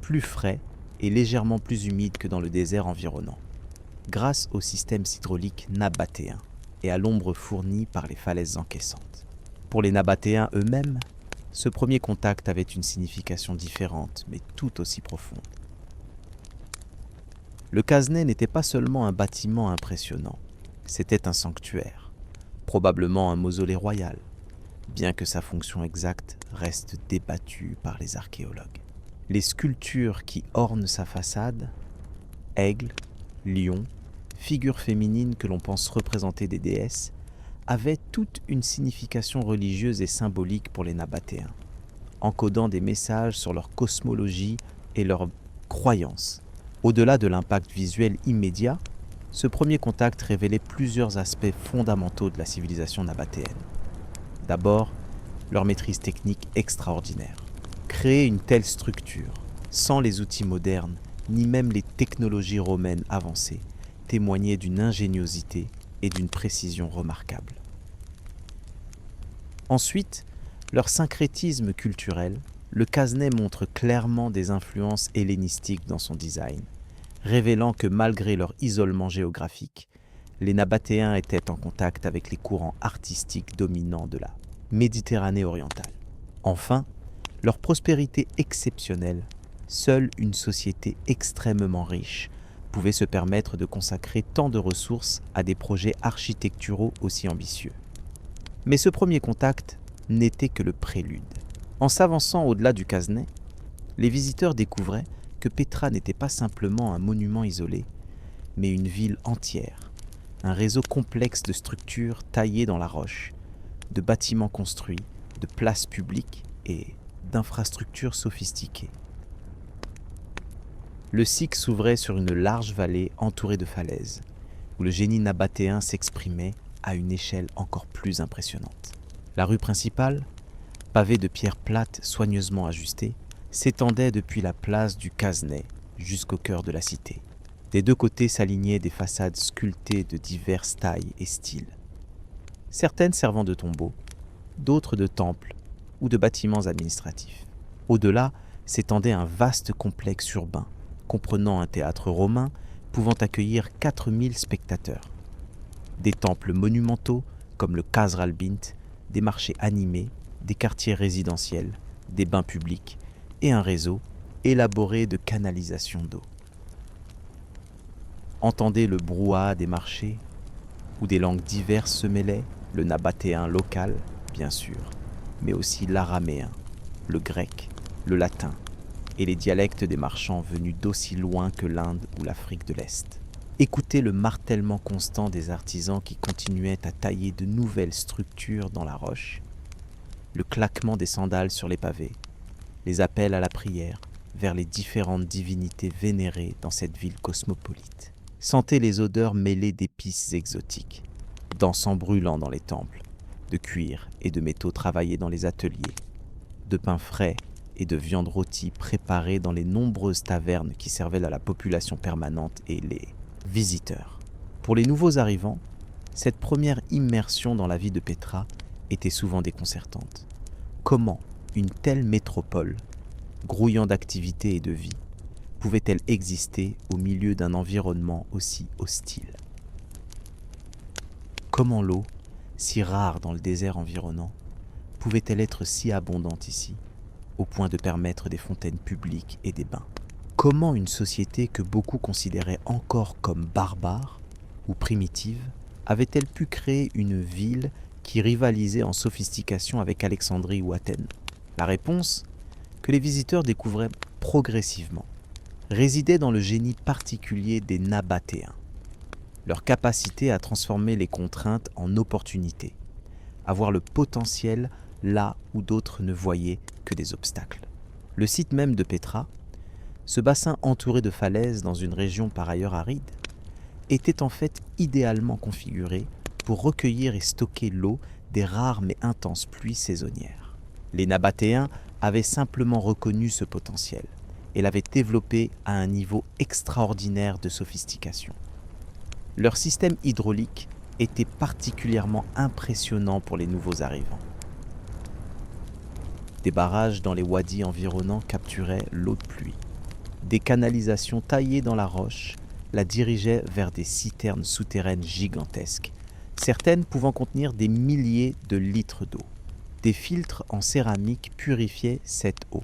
plus frais et légèrement plus humide que dans le désert environnant, grâce au système hydraulique nabatéen et à l'ombre fournie par les falaises encaissantes. Pour les Nabatéens eux-mêmes, ce premier contact avait une signification différente, mais tout aussi profonde. Le Quesnay n'était pas seulement un bâtiment impressionnant, c'était un sanctuaire, probablement un mausolée royal, bien que sa fonction exacte reste débattue par les archéologues. Les sculptures qui ornent sa façade, aigles, lions, figures féminines que l'on pense représenter des déesses, avaient toute une signification religieuse et symbolique pour les Nabatéens, encodant des messages sur leur cosmologie et leurs croyances. Au-delà de l'impact visuel immédiat, ce premier contact révélait plusieurs aspects fondamentaux de la civilisation nabatéenne. D'abord, leur maîtrise technique extraordinaire. Créer une telle structure, sans les outils modernes, ni même les technologies romaines avancées, témoignait d'une ingéniosité et d'une précision remarquables. Ensuite, leur syncrétisme culturel, le Quesnay montre clairement des influences hellénistiques dans son design, révélant que malgré leur isolement géographique, les Nabatéens étaient en contact avec les courants artistiques dominants de la Méditerranée orientale. Enfin, leur prospérité exceptionnelle, seule une société extrêmement riche pouvait se permettre de consacrer tant de ressources à des projets architecturaux aussi ambitieux. Mais ce premier contact n'était que le prélude. En s'avançant au-delà du Quesnay, les visiteurs découvraient que Petra n'était pas simplement un monument isolé, mais une ville entière, un réseau complexe de structures taillées dans la roche, de bâtiments construits, de places publiques et d'infrastructures sophistiquées. Le site s'ouvrait sur une large vallée entourée de falaises, où le génie nabatéen s'exprimait à une échelle encore plus impressionnante. La rue principale, pavée de pierres plates soigneusement ajustées, s'étendait depuis la place du Quesnay jusqu'au cœur de la cité. Des deux côtés s'alignaient des façades sculptées de diverses tailles et styles, certaines servant de tombeaux, d'autres de temples ou de bâtiments administratifs. Au-delà s'étendait un vaste complexe urbain, comprenant un théâtre romain pouvant accueillir 4000 spectateurs, des temples monumentaux comme le Qasr al-Bint, des marchés animés, des quartiers résidentiels, des bains publics et un réseau élaboré de canalisation d'eau. Entendez le brouhaha des marchés, où des langues diverses se mêlaient, le nabatéen local, bien sûr, mais aussi l'araméen, le grec, le latin, et les dialectes des marchands venus d'aussi loin que l'Inde ou l'Afrique de l'Est. Écoutez le martèlement constant des artisans qui continuaient à tailler de nouvelles structures dans la roche, le claquement des sandales sur les pavés, les appels à la prière vers les différentes divinités vénérées dans cette ville cosmopolite. Sentez les odeurs mêlées d'épices exotiques, d'encens brûlant dans les temples, de cuir et de métaux travaillés dans les ateliers, de pain frais et de viande rôtie préparée dans les nombreuses tavernes qui servaient à la population permanente et les visiteurs. Pour les nouveaux arrivants, cette première immersion dans la vie de Petra était souvent déconcertante. Comment une telle métropole, grouillant d'activité et de vie, pouvait-elle exister au milieu d'un environnement aussi hostile? Comment l'eau, si rare dans le désert environnant, pouvait-elle être si abondante ici, au point de permettre des fontaines publiques et des bains? Comment une société que beaucoup considéraient encore comme barbare ou primitive avait-elle pu créer une ville qui rivalisait en sophistication avec Alexandrie ou Athènes? La réponse, que les visiteurs découvraient progressivement, résidait dans le génie particulier des Nabatéens, leur capacité à transformer les contraintes en opportunités, à voir le potentiel là où d'autres ne voyaient que des obstacles. Le site même de Petra, ce bassin entouré de falaises dans une région par ailleurs aride, était en fait idéalement configuré pour recueillir et stocker l'eau des rares mais intenses pluies saisonnières. Les Nabatéens avaient simplement reconnu ce potentiel et l'avaient développé à un niveau extraordinaire de sophistication. Leur système hydraulique était particulièrement impressionnant pour les nouveaux arrivants. Des barrages dans les wadis environnants capturaient l'eau de pluie. Des canalisations taillées dans la roche la dirigeaient vers des citernes souterraines gigantesques, certaines pouvant contenir des milliers de litres d'eau. Des filtres en céramique purifiaient cette eau.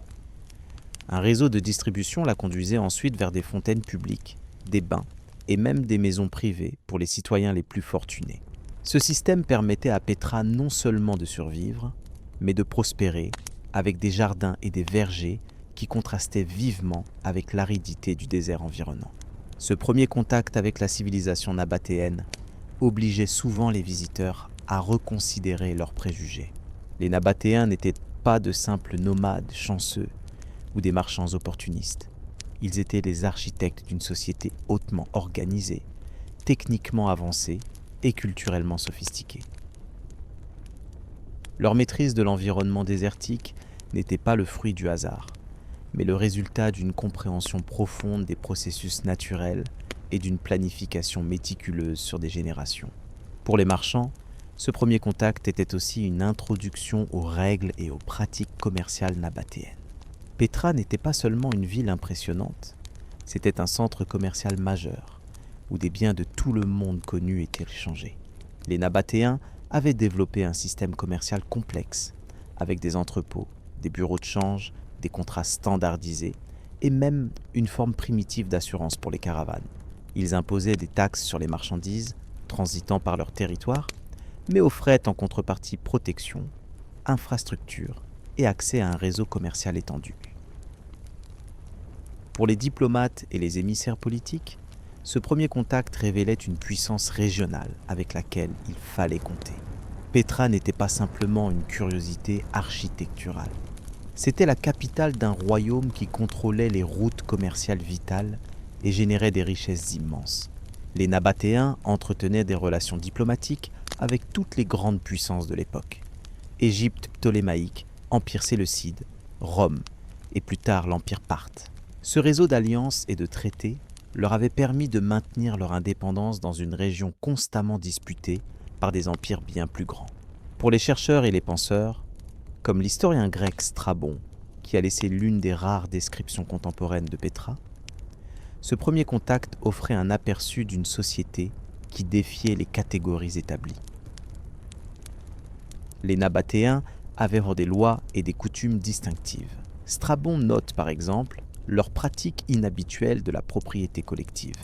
Un réseau de distribution la conduisait ensuite vers des fontaines publiques, des bains et même des maisons privées pour les citoyens les plus fortunés. Ce système permettait à Petra non seulement de survivre, mais de prospérer avec des jardins et des vergers qui contrastaient vivement avec l'aridité du désert environnant. Ce premier contact avec la civilisation nabatéenne obligeait souvent les visiteurs à reconsidérer leurs préjugés. Les Nabatéens n'étaient pas de simples nomades chanceux ou des marchands opportunistes. Ils étaient les architectes d'une société hautement organisée, techniquement avancée et culturellement sophistiquée. Leur maîtrise de l'environnement désertique n'était pas le fruit du hasard, mais le résultat d'une compréhension profonde des processus naturels et d'une planification méticuleuse sur des générations. Pour les marchands, ce premier contact était aussi une introduction aux règles et aux pratiques commerciales nabatéennes. Petra n'était pas seulement une ville impressionnante, c'était un centre commercial majeur, où des biens de tout le monde connu étaient échangés. Les Nabatéens avaient développé un système commercial complexe, avec des entrepôts, des bureaux de change, des contrats standardisés et même une forme primitive d'assurance pour les caravanes. Ils imposaient des taxes sur les marchandises transitant par leur territoire, mais offraient en contrepartie protection, infrastructure et accès à un réseau commercial étendu. Pour les diplomates et les émissaires politiques, ce premier contact révélait une puissance régionale avec laquelle il fallait compter. Petra n'était pas simplement une curiosité architecturale. C'était la capitale d'un royaume qui contrôlait les routes commerciales vitales et générait des richesses immenses. Les Nabatéens entretenaient des relations diplomatiques avec toutes les grandes puissances de l'époque. Égypte ptolémaïque, Empire séleucide, Rome et plus tard l'Empire parthe. Ce réseau d'alliances et de traités leur avait permis de maintenir leur indépendance dans une région constamment disputée par des empires bien plus grands. Pour les chercheurs et les penseurs, comme l'historien grec Strabon, qui a laissé l'une des rares descriptions contemporaines de Petra, ce premier contact offrait un aperçu d'une société qui défiait les catégories établies. Les Nabatéens avaient des lois et des coutumes distinctives. Strabon note par exemple leur pratique inhabituelle de la propriété collective.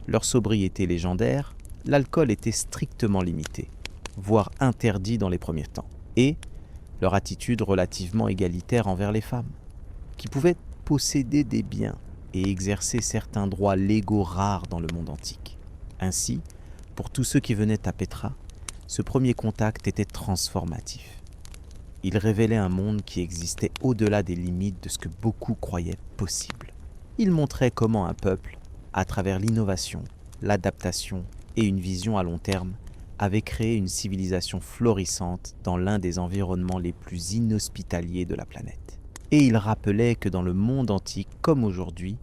Leur sobriété légendaire, l'alcool était strictement limité, voire interdit dans les premiers temps, et leur attitude relativement égalitaire envers les femmes, qui pouvaient posséder des biens et exercer certains droits légaux rares dans le monde antique. Ainsi, pour tous ceux qui venaient à Petra, ce premier contact était transformatif. Il révélait un monde qui existait au-delà des limites de ce que beaucoup croyaient possible. Il montrait comment un peuple, à travers l'innovation, l'adaptation et une vision à long terme, avait créé une civilisation florissante dans l'un des environnements les plus inhospitaliers de la planète. Et il rappelait que dans le monde antique comme aujourd'hui,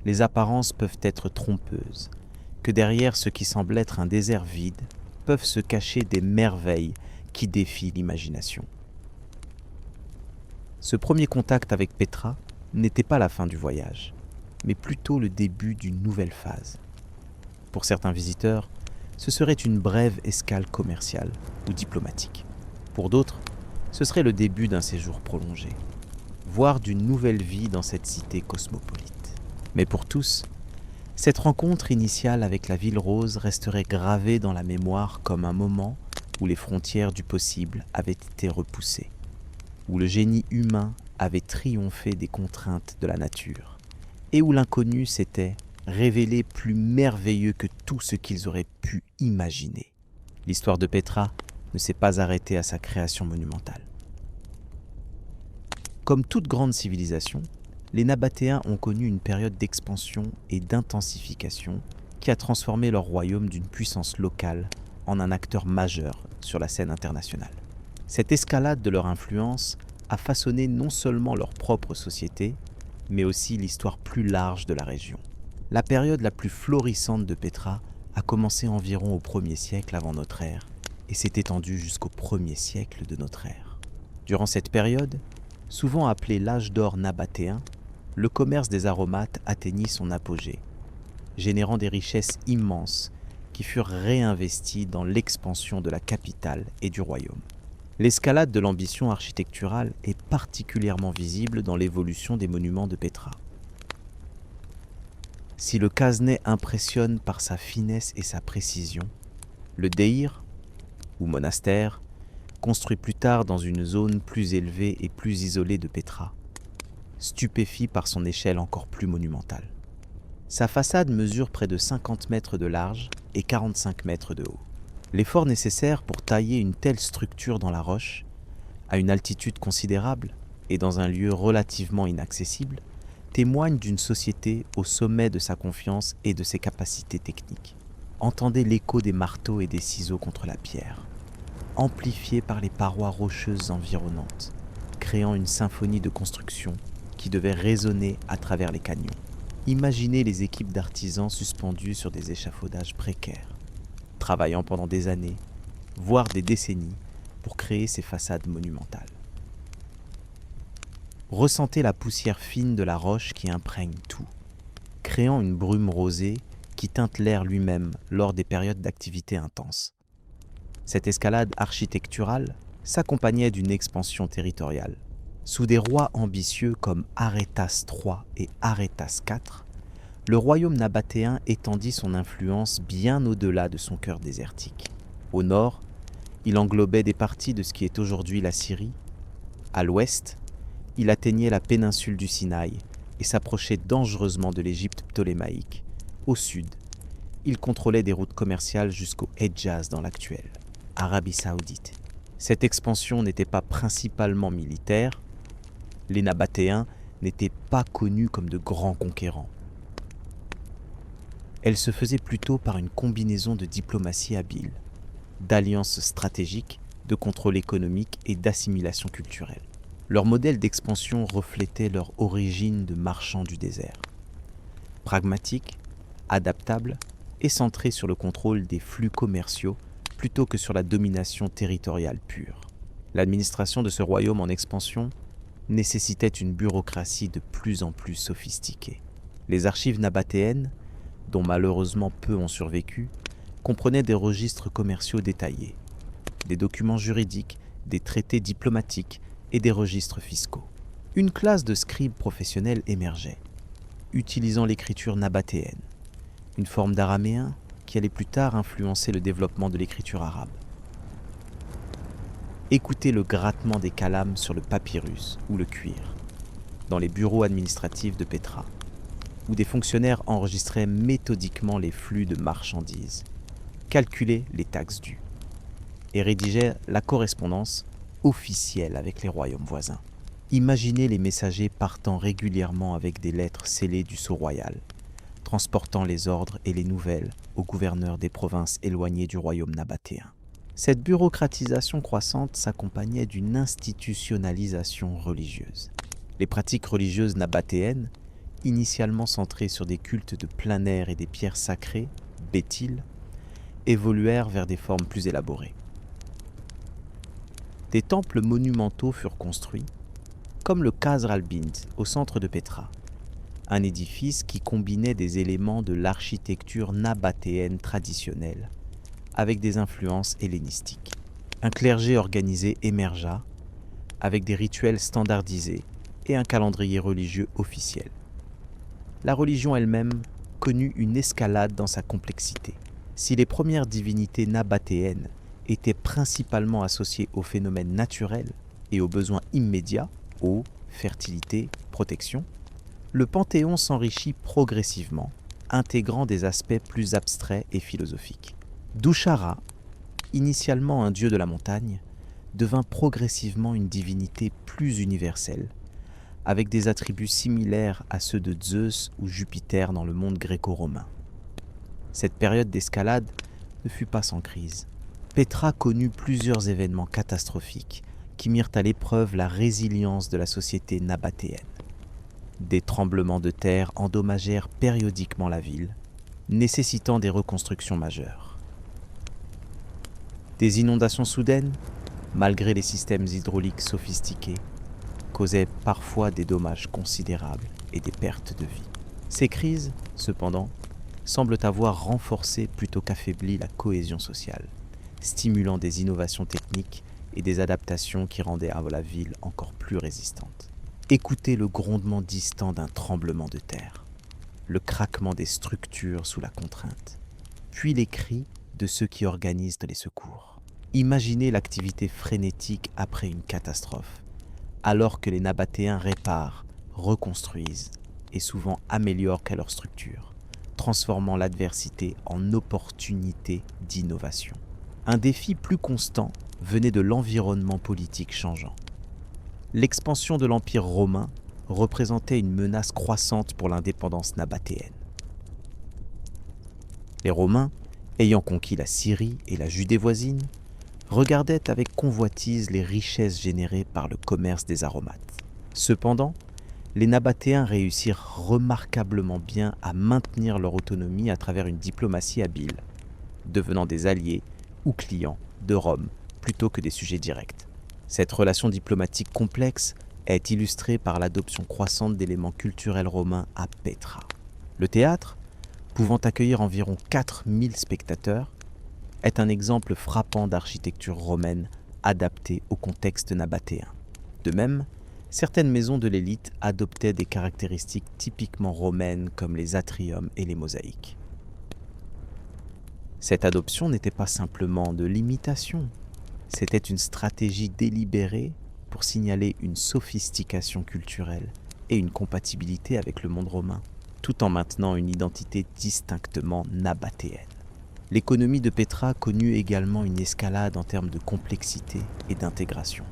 les apparences peuvent être trompeuses, que derrière ce qui semble être un désert vide, peuvent se cacher des merveilles qui défient l'imagination. Ce premier contact avec Petra n'était pas la fin du voyage, mais plutôt le début d'une nouvelle phase. Pour certains visiteurs, ce serait une brève escale commerciale ou diplomatique. Pour d'autres, ce serait le début d'un séjour prolongé, voire d'une nouvelle vie dans cette cité cosmopolite. Mais pour tous, cette rencontre initiale avec la ville rose resterait gravée dans la mémoire comme un moment où les frontières du possible avaient été repoussées, où le génie humain avait triomphé des contraintes de la nature, et où l'inconnu s'était révélé plus merveilleux que tout ce qu'ils auraient pu imaginer. L'histoire de Petra ne s'est pas arrêtée à sa création monumentale. Comme toute grande civilisation, les Nabatéens ont connu une période d'expansion et d'intensification qui a transformé leur royaume d'une puissance locale en un acteur majeur sur la scène internationale. Cette escalade de leur influence a façonné non seulement leur propre société, mais aussi l'histoire plus large de la région. La période la plus florissante de Petra a commencé environ au 1er siècle avant notre ère et s'est étendue jusqu'au 1er siècle de notre ère. Durant cette période, souvent appelée l'âge d'or nabatéen, le commerce des aromates atteignit son apogée, générant des richesses immenses qui furent réinvesties dans l'expansion de la capitale et du royaume. L'escalade de l'ambition architecturale est particulièrement visible dans l'évolution des monuments de Petra. Si le Kasneh impressionne par sa finesse et sa précision, le Deir, ou monastère, construit plus tard dans une zone plus élevée et plus isolée de Petra, stupéfie par son échelle encore plus monumentale. Sa façade mesure près de 50 mètres de large et 45 mètres de haut. L'effort nécessaire pour tailler une telle structure dans la roche, à une altitude considérable et dans un lieu relativement inaccessible, témoigne d'une société au sommet de sa confiance et de ses capacités techniques. Entendez l'écho des marteaux et des ciseaux contre la pierre, amplifié par les parois rocheuses environnantes, créant une symphonie de construction qui devait résonner à travers les canyons. Imaginez les équipes d'artisans suspendues sur des échafaudages précaires, travaillant pendant des années, voire des décennies, pour créer ces façades monumentales. Ressentez la poussière fine de la roche qui imprègne tout, créant une brume rosée qui teinte l'air lui-même lors des périodes d'activité intense. Cette escalade architecturale s'accompagnait d'une expansion territoriale. Sous des rois ambitieux comme Arétas III et Arétas IV, le royaume nabatéen étendit son influence bien au-delà de son cœur désertique. Au nord, il englobait des parties de ce qui est aujourd'hui la Syrie. À l'ouest, il atteignait la péninsule du Sinaï et s'approchait dangereusement de l'Égypte ptolémaïque. Au sud, il contrôlait des routes commerciales jusqu'au Hedjaz dans l'actuelle Arabie Saoudite. Cette expansion n'était pas principalement militaire. Les Nabatéens n'étaient pas connus comme de grands conquérants. Elle se faisait plutôt par une combinaison de diplomatie habile, d'alliances stratégiques, de contrôle économique et d'assimilation culturelle. Leur modèle d'expansion reflétait leur origine de marchands du désert. Pragmatique, adaptable et centré sur le contrôle des flux commerciaux plutôt que sur la domination territoriale pure. L'administration de ce royaume en expansion nécessitait une bureaucratie de plus en plus sophistiquée. Les archives nabatéennes, dont malheureusement peu ont survécu, comprenaient des registres commerciaux détaillés, des documents juridiques, des traités diplomatiques et des registres fiscaux. Une classe de scribes professionnels émergeait, utilisant l'écriture nabatéenne, une forme d'araméen qui allait plus tard influencer le développement de l'écriture arabe. Écoutez le grattement des calames sur le papyrus ou le cuir, dans les bureaux administratifs de Petra, où des fonctionnaires enregistraient méthodiquement les flux de marchandises, calculaient les taxes dues et rédigeaient la correspondance officiel avec les royaumes voisins. Imaginez les messagers partant régulièrement avec des lettres scellées du sceau royal, transportant les ordres et les nouvelles aux gouverneurs des provinces éloignées du royaume nabatéen. Cette bureaucratisation croissante s'accompagnait d'une institutionnalisation religieuse. Les pratiques religieuses nabatéennes, initialement centrées sur des cultes de plein air et des pierres sacrées, bétil, évoluèrent vers des formes plus élaborées. Des temples monumentaux furent construits, comme le Qasr al-Bind au centre de Petra, un édifice qui combinait des éléments de l'architecture nabatéenne traditionnelle avec des influences hellénistiques. Un clergé organisé émergea, avec des rituels standardisés et un calendrier religieux officiel. La religion elle-même connut une escalade dans sa complexité. Si les premières divinités nabatéennes étaient principalement associées aux phénomènes naturels et aux besoins immédiats, eau, fertilité, protection, le panthéon s'enrichit progressivement, intégrant des aspects plus abstraits et philosophiques. Dushara, initialement un dieu de la montagne, devint progressivement une divinité plus universelle, avec des attributs similaires à ceux de Zeus ou Jupiter dans le monde gréco-romain. Cette période d'escalade ne fut pas sans crise. Petra connut plusieurs événements catastrophiques qui mirent à l'épreuve la résilience de la société nabatéenne. Des tremblements de terre endommagèrent périodiquement la ville, nécessitant des reconstructions majeures. Des inondations soudaines, malgré les systèmes hydrauliques sophistiqués, causaient parfois des dommages considérables et des pertes de vie. Ces crises, cependant, semblent avoir renforcé plutôt qu'affaibli la cohésion sociale, stimulant des innovations techniques et des adaptations qui rendaient la ville encore plus résistante. Écoutez le grondement distant d'un tremblement de terre, le craquement des structures sous la contrainte, puis les cris de ceux qui organisent les secours. Imaginez l'activité frénétique après une catastrophe, alors que les Nabatéens réparent, reconstruisent et souvent améliorent leur structure, transformant l'adversité en opportunité d'innovation. Un défi plus constant venait de l'environnement politique changeant. L'expansion de l'Empire romain représentait une menace croissante pour l'indépendance nabatéenne. Les Romains, ayant conquis la Syrie et la Judée voisine, regardaient avec convoitise les richesses générées par le commerce des aromates. Cependant, les Nabatéens réussirent remarquablement bien à maintenir leur autonomie à travers une diplomatie habile, devenant des alliés ou clients de Rome plutôt que des sujets directs. Cette relation diplomatique complexe est illustrée par l'adoption croissante d'éléments culturels romains à Petra. Le théâtre, pouvant accueillir environ 4000 spectateurs, est un exemple frappant d'architecture romaine adaptée au contexte nabatéen. De même, certaines maisons de l'élite adoptaient des caractéristiques typiquement romaines comme les atriums et les mosaïques. Cette adoption n'était pas simplement de l'imitation, c'était une stratégie délibérée pour signaler une sophistication culturelle et une compatibilité avec le monde romain, tout en maintenant une identité distinctement nabatéenne. L'économie de Petra connut également une escalade en termes de complexité et d'intégration.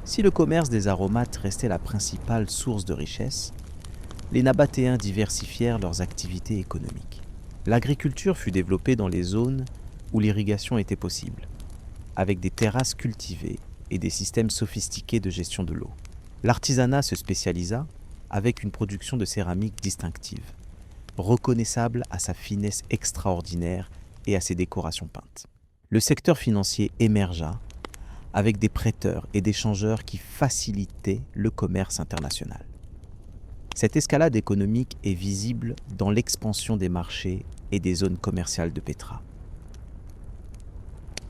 Si le commerce des aromates restait la principale source de richesse, les Nabatéens diversifièrent leurs activités économiques. L'agriculture fut développée dans les zones où l'irrigation était possible, avec des terrasses cultivées et des systèmes sophistiqués de gestion de l'eau. L'artisanat se spécialisa avec une production de céramique distinctive, reconnaissable à sa finesse extraordinaire et à ses décorations peintes. Le secteur financier émergea avec des prêteurs et des changeurs qui facilitaient le commerce international. Cette escalade économique est visible dans l'expansion des marchés et des zones commerciales de Petra.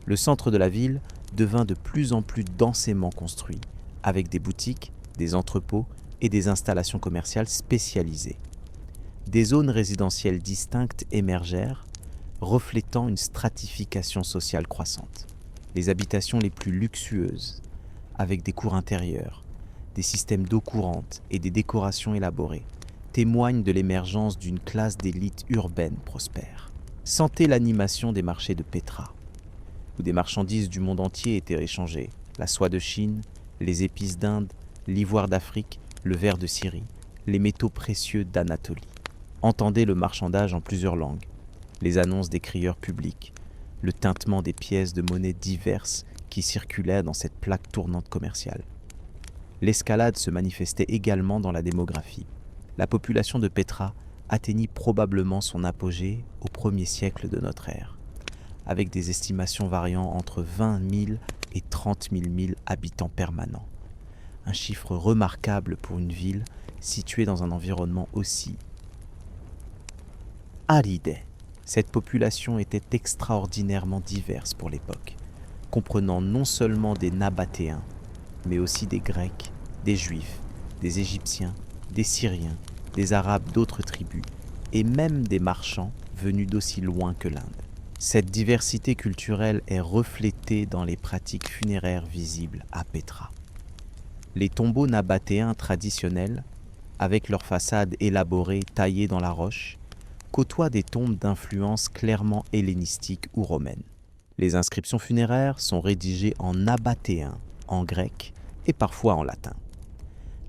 Le centre de la ville devint de plus en plus densément construit, avec des boutiques, des entrepôts et des installations commerciales spécialisées. Des zones résidentielles distinctes émergèrent, reflétant une stratification sociale croissante. Les habitations les plus luxueuses, avec des cours intérieures, des systèmes d'eau courante et des décorations élaborées, témoignent de l'émergence d'une classe d'élite urbaine prospère. Sentez l'animation des marchés de Petra, où des marchandises du monde entier étaient échangées, la soie de Chine, les épices d'Inde, l'ivoire d'Afrique, le verre de Syrie, les métaux précieux d'Anatolie. Entendez le marchandage en plusieurs langues, les annonces des crieurs publics, le tintement des pièces de monnaie diverses qui circulaient dans cette plaque tournante commerciale. L'escalade se manifestait également dans la démographie. La population de Pétra atteignit probablement son apogée au 1er siècle de notre ère, avec des estimations variant entre 20 000 et 30 000 habitants permanents. Un chiffre remarquable pour une ville située dans un environnement aussi aride. Cette population était extraordinairement diverse pour l'époque, comprenant non seulement des Nabatéens, mais aussi des Grecs, des Juifs, des Égyptiens, des Syriens, des Arabes d'autres tribus, et même des marchands venus d'aussi loin que l'Inde. Cette diversité culturelle est reflétée dans les pratiques funéraires visibles à Pétra. Les tombeaux nabatéens traditionnels, avec leurs façades élaborées taillées dans la roche, côtoient des tombes d'influence clairement hellénistique ou romaine. Les inscriptions funéraires sont rédigées en nabatéen, en grec et parfois en latin.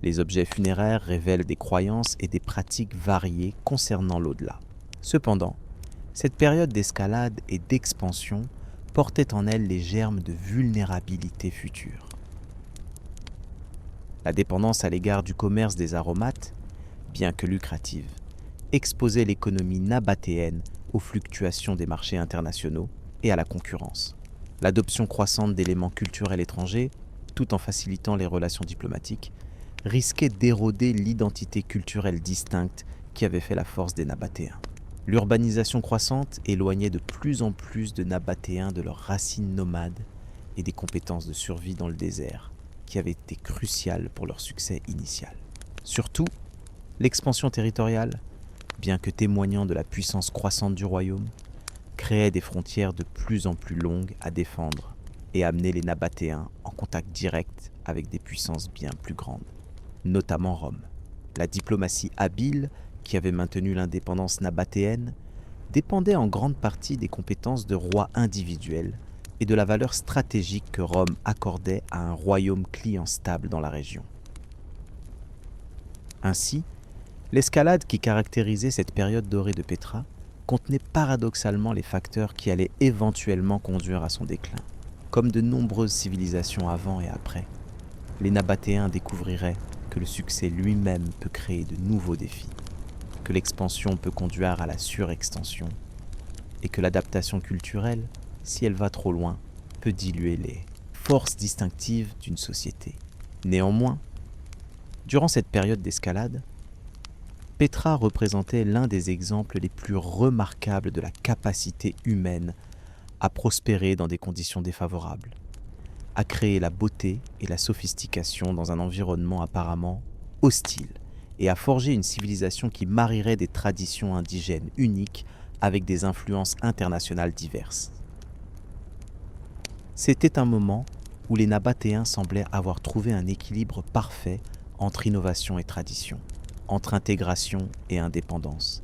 Les objets funéraires révèlent des croyances et des pratiques variées concernant l'au-delà. Cependant, cette période d'escalade et d'expansion portait en elle les germes de vulnérabilité future. La dépendance à l'égard du commerce des aromates, bien que lucrative, exposait l'économie nabatéenne aux fluctuations des marchés internationaux et à la concurrence. L'adoption croissante d'éléments culturels étrangers, tout en facilitant les relations diplomatiques, risquait d'éroder l'identité culturelle distincte qui avait fait la force des Nabatéens. L'urbanisation croissante éloignait de plus en plus de Nabatéens de leurs racines nomades et des compétences de survie dans le désert, qui avaient été cruciales pour leur succès initial. Surtout, l'expansion territoriale, bien que témoignant de la puissance croissante du royaume, créait des frontières de plus en plus longues à défendre et amenait les Nabatéens en contact direct avec des puissances bien plus grandes, notamment Rome. La diplomatie habile qui avait maintenu l'indépendance nabatéenne dépendait en grande partie des compétences de rois individuels et de la valeur stratégique que Rome accordait à un royaume client stable dans la région. Ainsi, l'escalade qui caractérisait cette période dorée de Pétra contenait paradoxalement les facteurs qui allaient éventuellement conduire à son déclin. Comme de nombreuses civilisations avant et après, les Nabatéens découvriraient que le succès lui-même peut créer de nouveaux défis, que l'expansion peut conduire à la surextension, et que l'adaptation culturelle, si elle va trop loin, peut diluer les forces distinctives d'une société. Néanmoins, durant cette période d'escalade, Pétra représentait l'un des exemples les plus remarquables de la capacité humaine à prospérer dans des conditions défavorables, à créer la beauté et la sophistication dans un environnement apparemment hostile et à forger une civilisation qui marierait des traditions indigènes uniques avec des influences internationales diverses. C'était un moment où les Nabatéens semblaient avoir trouvé un équilibre parfait entre innovation et tradition, entre intégration et indépendance,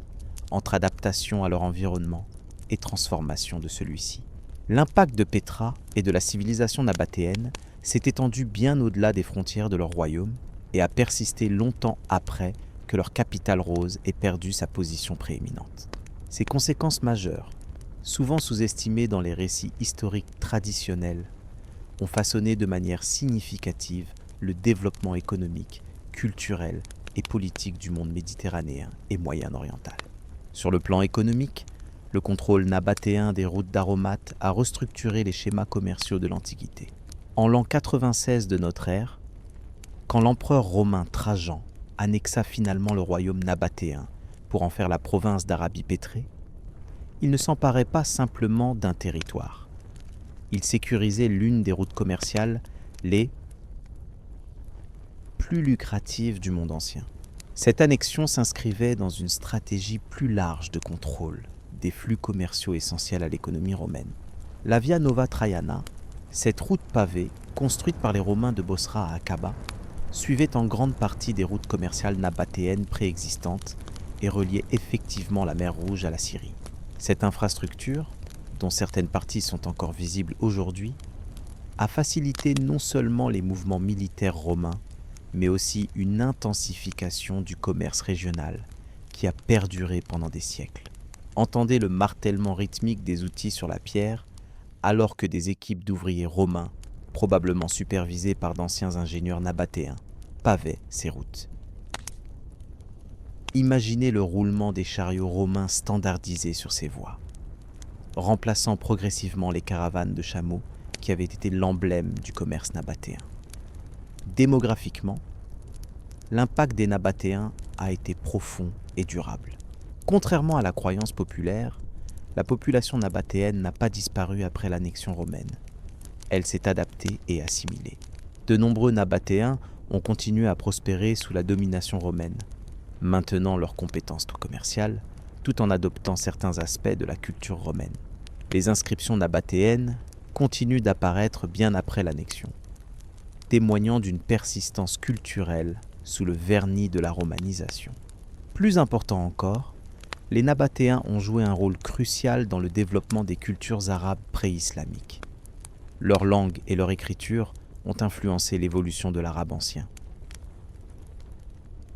entre adaptation à leur environnement et transformation de celui-ci. L'impact de Pétra et de la civilisation nabatéenne s'est étendu bien au-delà des frontières de leur royaume et a persisté longtemps après que leur capitale rose ait perdu sa position prééminente. Ces conséquences majeures, souvent sous-estimées dans les récits historiques traditionnels, ont façonné de manière significative le développement économique, culturel et politique du monde méditerranéen et moyen-oriental. Sur le plan économique, le contrôle nabatéen des routes d'aromates a restructuré les schémas commerciaux de l'Antiquité. En l'an 96 de notre ère, quand l'empereur romain Trajan annexa finalement le royaume nabatéen pour en faire la province d'Arabie pétrée, il ne s'emparait pas simplement d'un territoire. Il sécurisait l'une des routes commerciales les plus lucratives du monde ancien. Cette annexion s'inscrivait dans une stratégie plus large de contrôle des flux commerciaux essentiels à l'économie romaine. La Via Nova Traiana, cette route pavée construite par les Romains de Bosra à Aqaba, suivait en grande partie des routes commerciales nabatéennes préexistantes et reliait effectivement la mer Rouge à la Syrie. Cette infrastructure, dont certaines parties sont encore visibles aujourd'hui, a facilité non seulement les mouvements militaires romains, mais aussi une intensification du commerce régional qui a perduré pendant des siècles. Entendez le martèlement rythmique des outils sur la pierre, alors que des équipes d'ouvriers romains, probablement supervisées par d'anciens ingénieurs nabatéens, pavaient ces routes. Imaginez le roulement des chariots romains standardisés sur ces voies, remplaçant progressivement les caravanes de chameaux qui avaient été l'emblème du commerce nabatéen. Démographiquement, l'impact des Nabatéens a été profond et durable. Contrairement à la croyance populaire, la population nabatéenne n'a pas disparu après l'annexion romaine. Elle s'est adaptée et assimilée. De nombreux Nabatéens ont continué à prospérer sous la domination romaine, maintenant leurs compétences commerciales, tout en adoptant certains aspects de la culture romaine. Les inscriptions nabatéennes continuent d'apparaître bien après l'annexion, témoignant d'une persistance culturelle sous le vernis de la romanisation. Plus important encore, les Nabatéens ont joué un rôle crucial dans le développement des cultures arabes pré-islamiques. Leur langue et leur écriture ont influencé l'évolution de l'arabe ancien.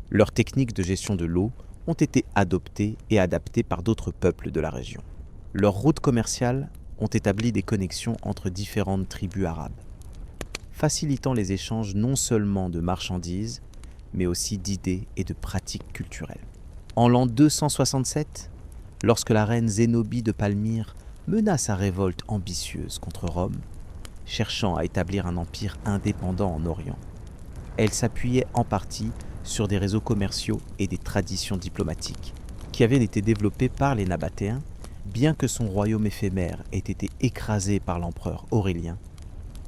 Leurs techniques de gestion de l'eau ont été adoptées et adaptées par d'autres peuples de la région. Leurs routes commerciales ont établi des connexions entre différentes tribus arabes, facilitant les échanges non seulement de marchandises, mais aussi d'idées et de pratiques culturelles. En l'an 267, lorsque la reine Zénobie de Palmyre mena sa révolte ambitieuse contre Rome, cherchant à établir un empire indépendant en Orient, elle s'appuyait en partie sur des réseaux commerciaux et des traditions diplomatiques qui avaient été développés par les Nabatéens, bien que son royaume éphémère ait été écrasé par l'empereur Aurélien.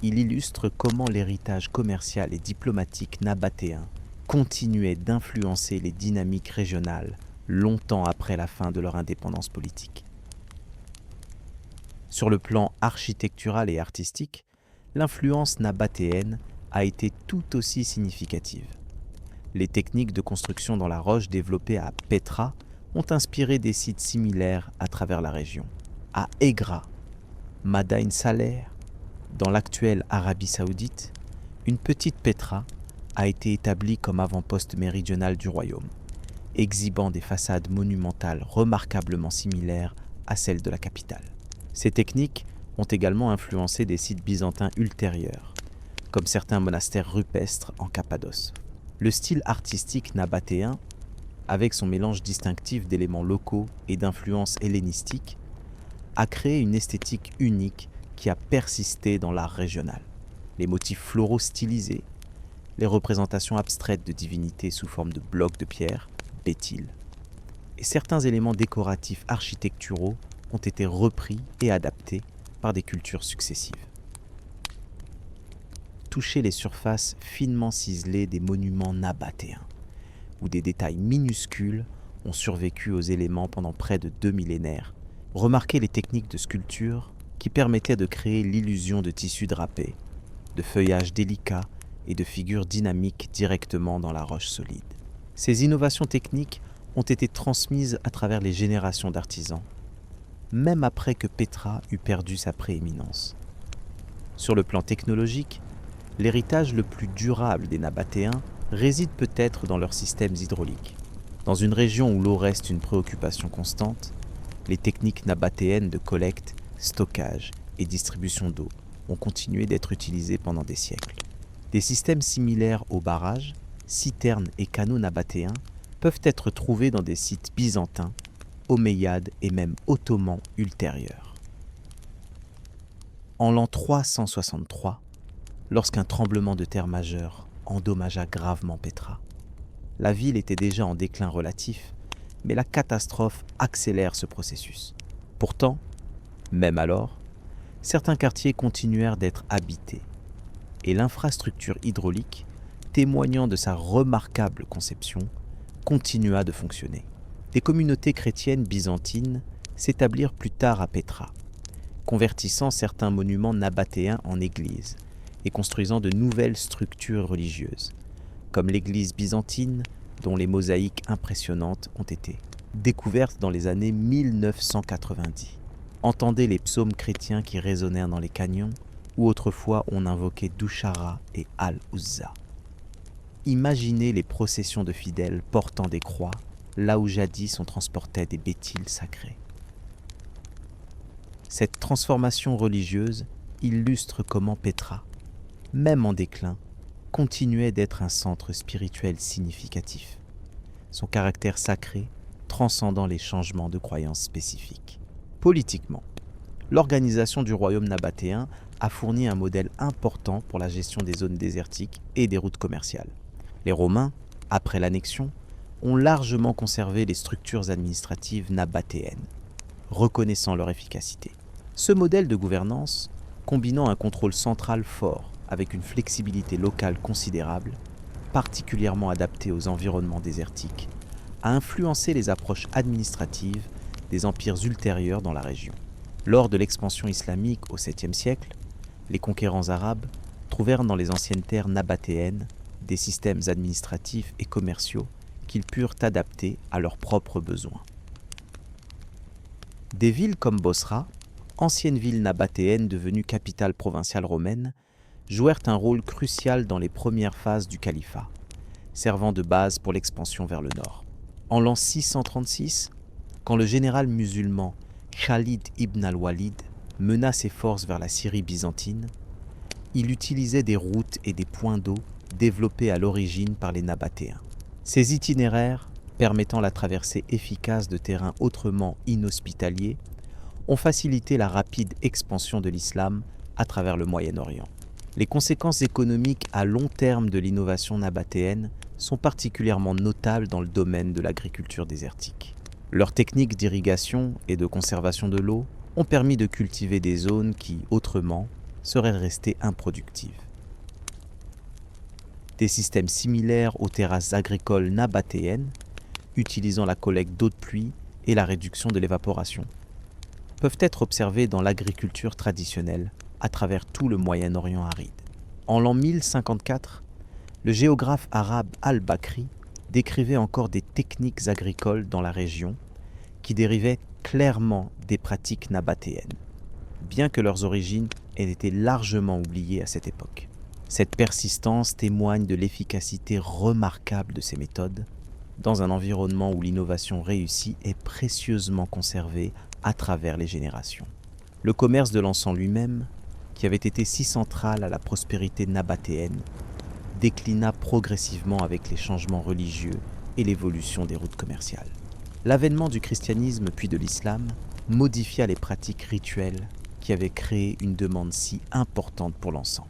Il illustre comment l'héritage commercial et diplomatique nabatéen continuait d'influencer les dynamiques régionales longtemps après la fin de leur indépendance politique. Sur le plan architectural et artistique, l'influence nabatéenne a été tout aussi significative. Les techniques de construction dans la roche développées à Petra ont inspiré des sites similaires à travers la région. À Egra, Madain Saleh, dans l'actuelle Arabie Saoudite, une petite Petra a été établie comme avant-poste méridional du royaume, exhibant des façades monumentales remarquablement similaires à celles de la capitale. Ces techniques ont également influencé des sites byzantins ultérieurs, comme certains monastères rupestres en Cappadoce. Le style artistique nabatéen, avec son mélange distinctif d'éléments locaux et d'influences hellénistiques, a créé une esthétique unique qui a persisté dans l'art régional. Les motifs floraux stylisés, les représentations abstraites de divinités sous forme de blocs de pierre, béthyl, et certains éléments décoratifs architecturaux ont été repris et adaptés par des cultures successives. Touchez les surfaces finement ciselées des monuments nabatéens, où des détails minuscules ont survécu aux éléments pendant près de 2 millénaires. Remarquez les techniques de sculpture qui permettaient de créer l'illusion de tissus drapés, de feuillages délicats et de figures dynamiques directement dans la roche solide. Ces innovations techniques ont été transmises à travers les générations d'artisans, même après que Petra eut perdu sa prééminence. Sur le plan technologique, l'héritage le plus durable des Nabatéens réside peut-être dans leurs systèmes hydrauliques. Dans une région où l'eau reste une préoccupation constante, les techniques nabatéennes de collecte, stockage et distribution d'eau ont continué d'être utilisées pendant des siècles. Des systèmes similaires aux barrages, citernes et canaux nabatéens peuvent être trouvés dans des sites byzantins, omeyyades et même ottomans ultérieurs. En l'an 363, lorsqu'un tremblement de terre majeur endommagea gravement Petra, la ville était déjà en déclin relatif, mais la catastrophe accélère ce processus. Pourtant, même alors, certains quartiers continuèrent d'être habités, et l'infrastructure hydraulique, témoignant de sa remarquable conception, continua de fonctionner. Des communautés chrétiennes byzantines s'établirent plus tard à Petra, convertissant certains monuments nabatéens en églises et construisant de nouvelles structures religieuses, comme l'église byzantine dont les mosaïques impressionnantes ont été découvertes dans les années 1990. Entendez les psaumes chrétiens qui résonnèrent dans les canyons où autrefois on invoquait Dushara et Al-Uzza. Imaginez les processions de fidèles portant des croix, là où jadis on transportait des bétiles sacrés. Cette transformation religieuse illustre comment Petra, même en déclin, continuait d'être un centre spirituel significatif, son caractère sacré transcendant les changements de croyances spécifiques. Politiquement, l'organisation du royaume nabatéen a fourni un modèle important pour la gestion des zones désertiques et des routes commerciales. Les Romains, après l'annexion, ont largement conservé les structures administratives nabatéennes, reconnaissant leur efficacité. Ce modèle de gouvernance, combinant un contrôle central fort avec une flexibilité locale considérable, particulièrement adaptée aux environnements désertiques, a influencé les approches administratives des empires ultérieurs dans la région. Lors de l'expansion islamique au 7e siècle, les conquérants arabes trouvèrent dans les anciennes terres nabatéennes des systèmes administratifs et commerciaux qu'ils purent adapter à leurs propres besoins. Des villes comme Bosra, ancienne ville nabatéenne devenue capitale provinciale romaine, jouèrent un rôle crucial dans les premières phases du califat, servant de base pour l'expansion vers le nord. En l'an 636, quand le général musulman Khalid ibn al-Walid mena ses forces vers la Syrie byzantine, il utilisait des routes et des points d'eau développés à l'origine par les Nabatéens. Ces itinéraires, permettant la traversée efficace de terrains autrement inhospitaliers, ont facilité la rapide expansion de l'islam à travers le Moyen-Orient. Les conséquences économiques à long terme de l'innovation nabatéenne sont particulièrement notables dans le domaine de l'agriculture désertique. Leurs techniques d'irrigation et de conservation de l'eau ont permis de cultiver des zones qui, autrement, seraient restées improductives. Des systèmes similaires aux terrasses agricoles nabatéennes, utilisant la collecte d'eau de pluie et la réduction de l'évaporation, peuvent être observés dans l'agriculture traditionnelle à travers tout le Moyen-Orient aride. En l'an 1054, le géographe arabe al-Bakri décrivait encore des techniques agricoles dans la région qui dérivaient clairement des pratiques nabatéennes, bien que leurs origines aient été largement oubliées à cette époque. Cette persistance témoigne de l'efficacité remarquable de ces méthodes, dans un environnement où l'innovation réussie est précieusement conservée à travers les générations. Le commerce de l'encens lui-même, qui avait été si central à la prospérité nabatéenne, déclina progressivement avec les changements religieux et l'évolution des routes commerciales. L'avènement du christianisme puis de l'islam modifia les pratiques rituelles qui avaient créé une demande si importante pour l'encens.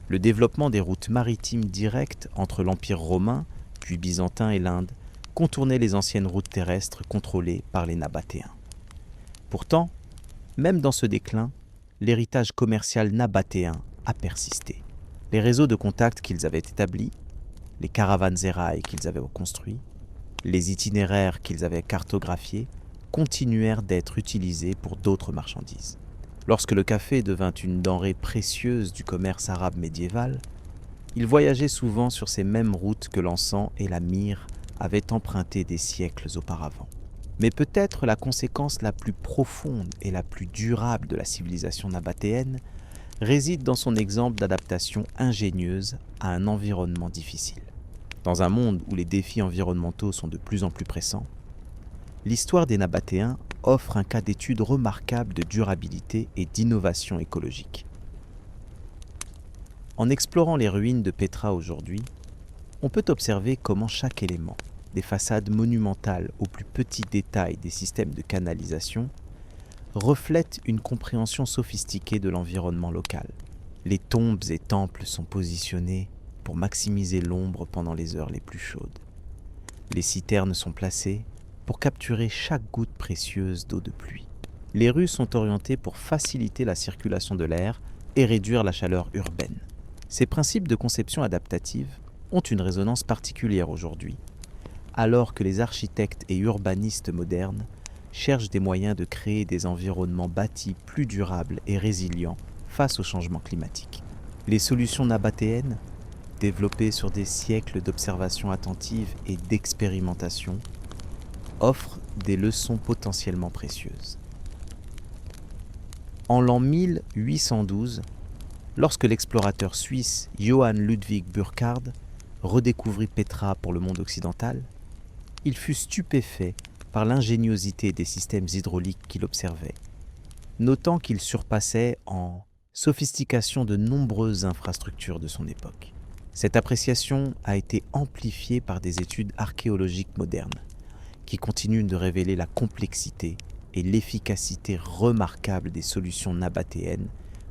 Le développement des routes maritimes directes entre l'Empire romain, puis byzantin et l'Inde, contournait les anciennes routes terrestres contrôlées par les Nabatéens. Pourtant, même dans ce déclin, l'héritage commercial nabatéen a persisté. Les réseaux de contacts qu'ils avaient établis, les caravansérails qu'ils avaient construits, les itinéraires qu'ils avaient cartographiés, continuèrent d'être utilisés pour d'autres marchandises. Lorsque le café devint une denrée précieuse du commerce arabe médiéval, il voyageait souvent sur ces mêmes routes que l'encens et la myrrhe avaient emprunté des siècles auparavant. Mais peut-être la conséquence la plus profonde et la plus durable de la civilisation nabatéenne réside dans son exemple d'adaptation ingénieuse à un environnement difficile. Dans un monde où les défis environnementaux sont de plus en plus pressants, l'histoire des Nabatéens offre un cas d'étude remarquable de durabilité et d'innovation écologique. En explorant les ruines de Petra aujourd'hui, on peut observer comment chaque élément, des façades monumentales aux plus petits détails des systèmes de canalisation, reflète une compréhension sophistiquée de l'environnement local. Les tombes et temples sont positionnés pour maximiser l'ombre pendant les heures les plus chaudes. Les citernes sont placées pour capturer chaque goutte précieuse d'eau de pluie. Les rues sont orientées pour faciliter la circulation de l'air et réduire la chaleur urbaine. Ces principes de conception adaptative ont une résonance particulière aujourd'hui, alors que les architectes et urbanistes modernes cherchent des moyens de créer des environnements bâtis plus durables et résilients face au changement climatique. Les solutions nabatéennes, développées sur des siècles d'observation attentive et d'expérimentation, offrent des leçons potentiellement précieuses. En l'an 1812, lorsque l'explorateur suisse Johann Ludwig Burckhardt redécouvrit Petra pour le monde occidental, il fut stupéfait par l'ingéniosité des systèmes hydrauliques qu'il observait, notant qu'il surpassait en sophistication de nombreuses infrastructures de son époque. Cette appréciation a été amplifiée par des études archéologiques modernes, qui continuent de révéler la complexité et l'efficacité remarquable des solutions nabatéennes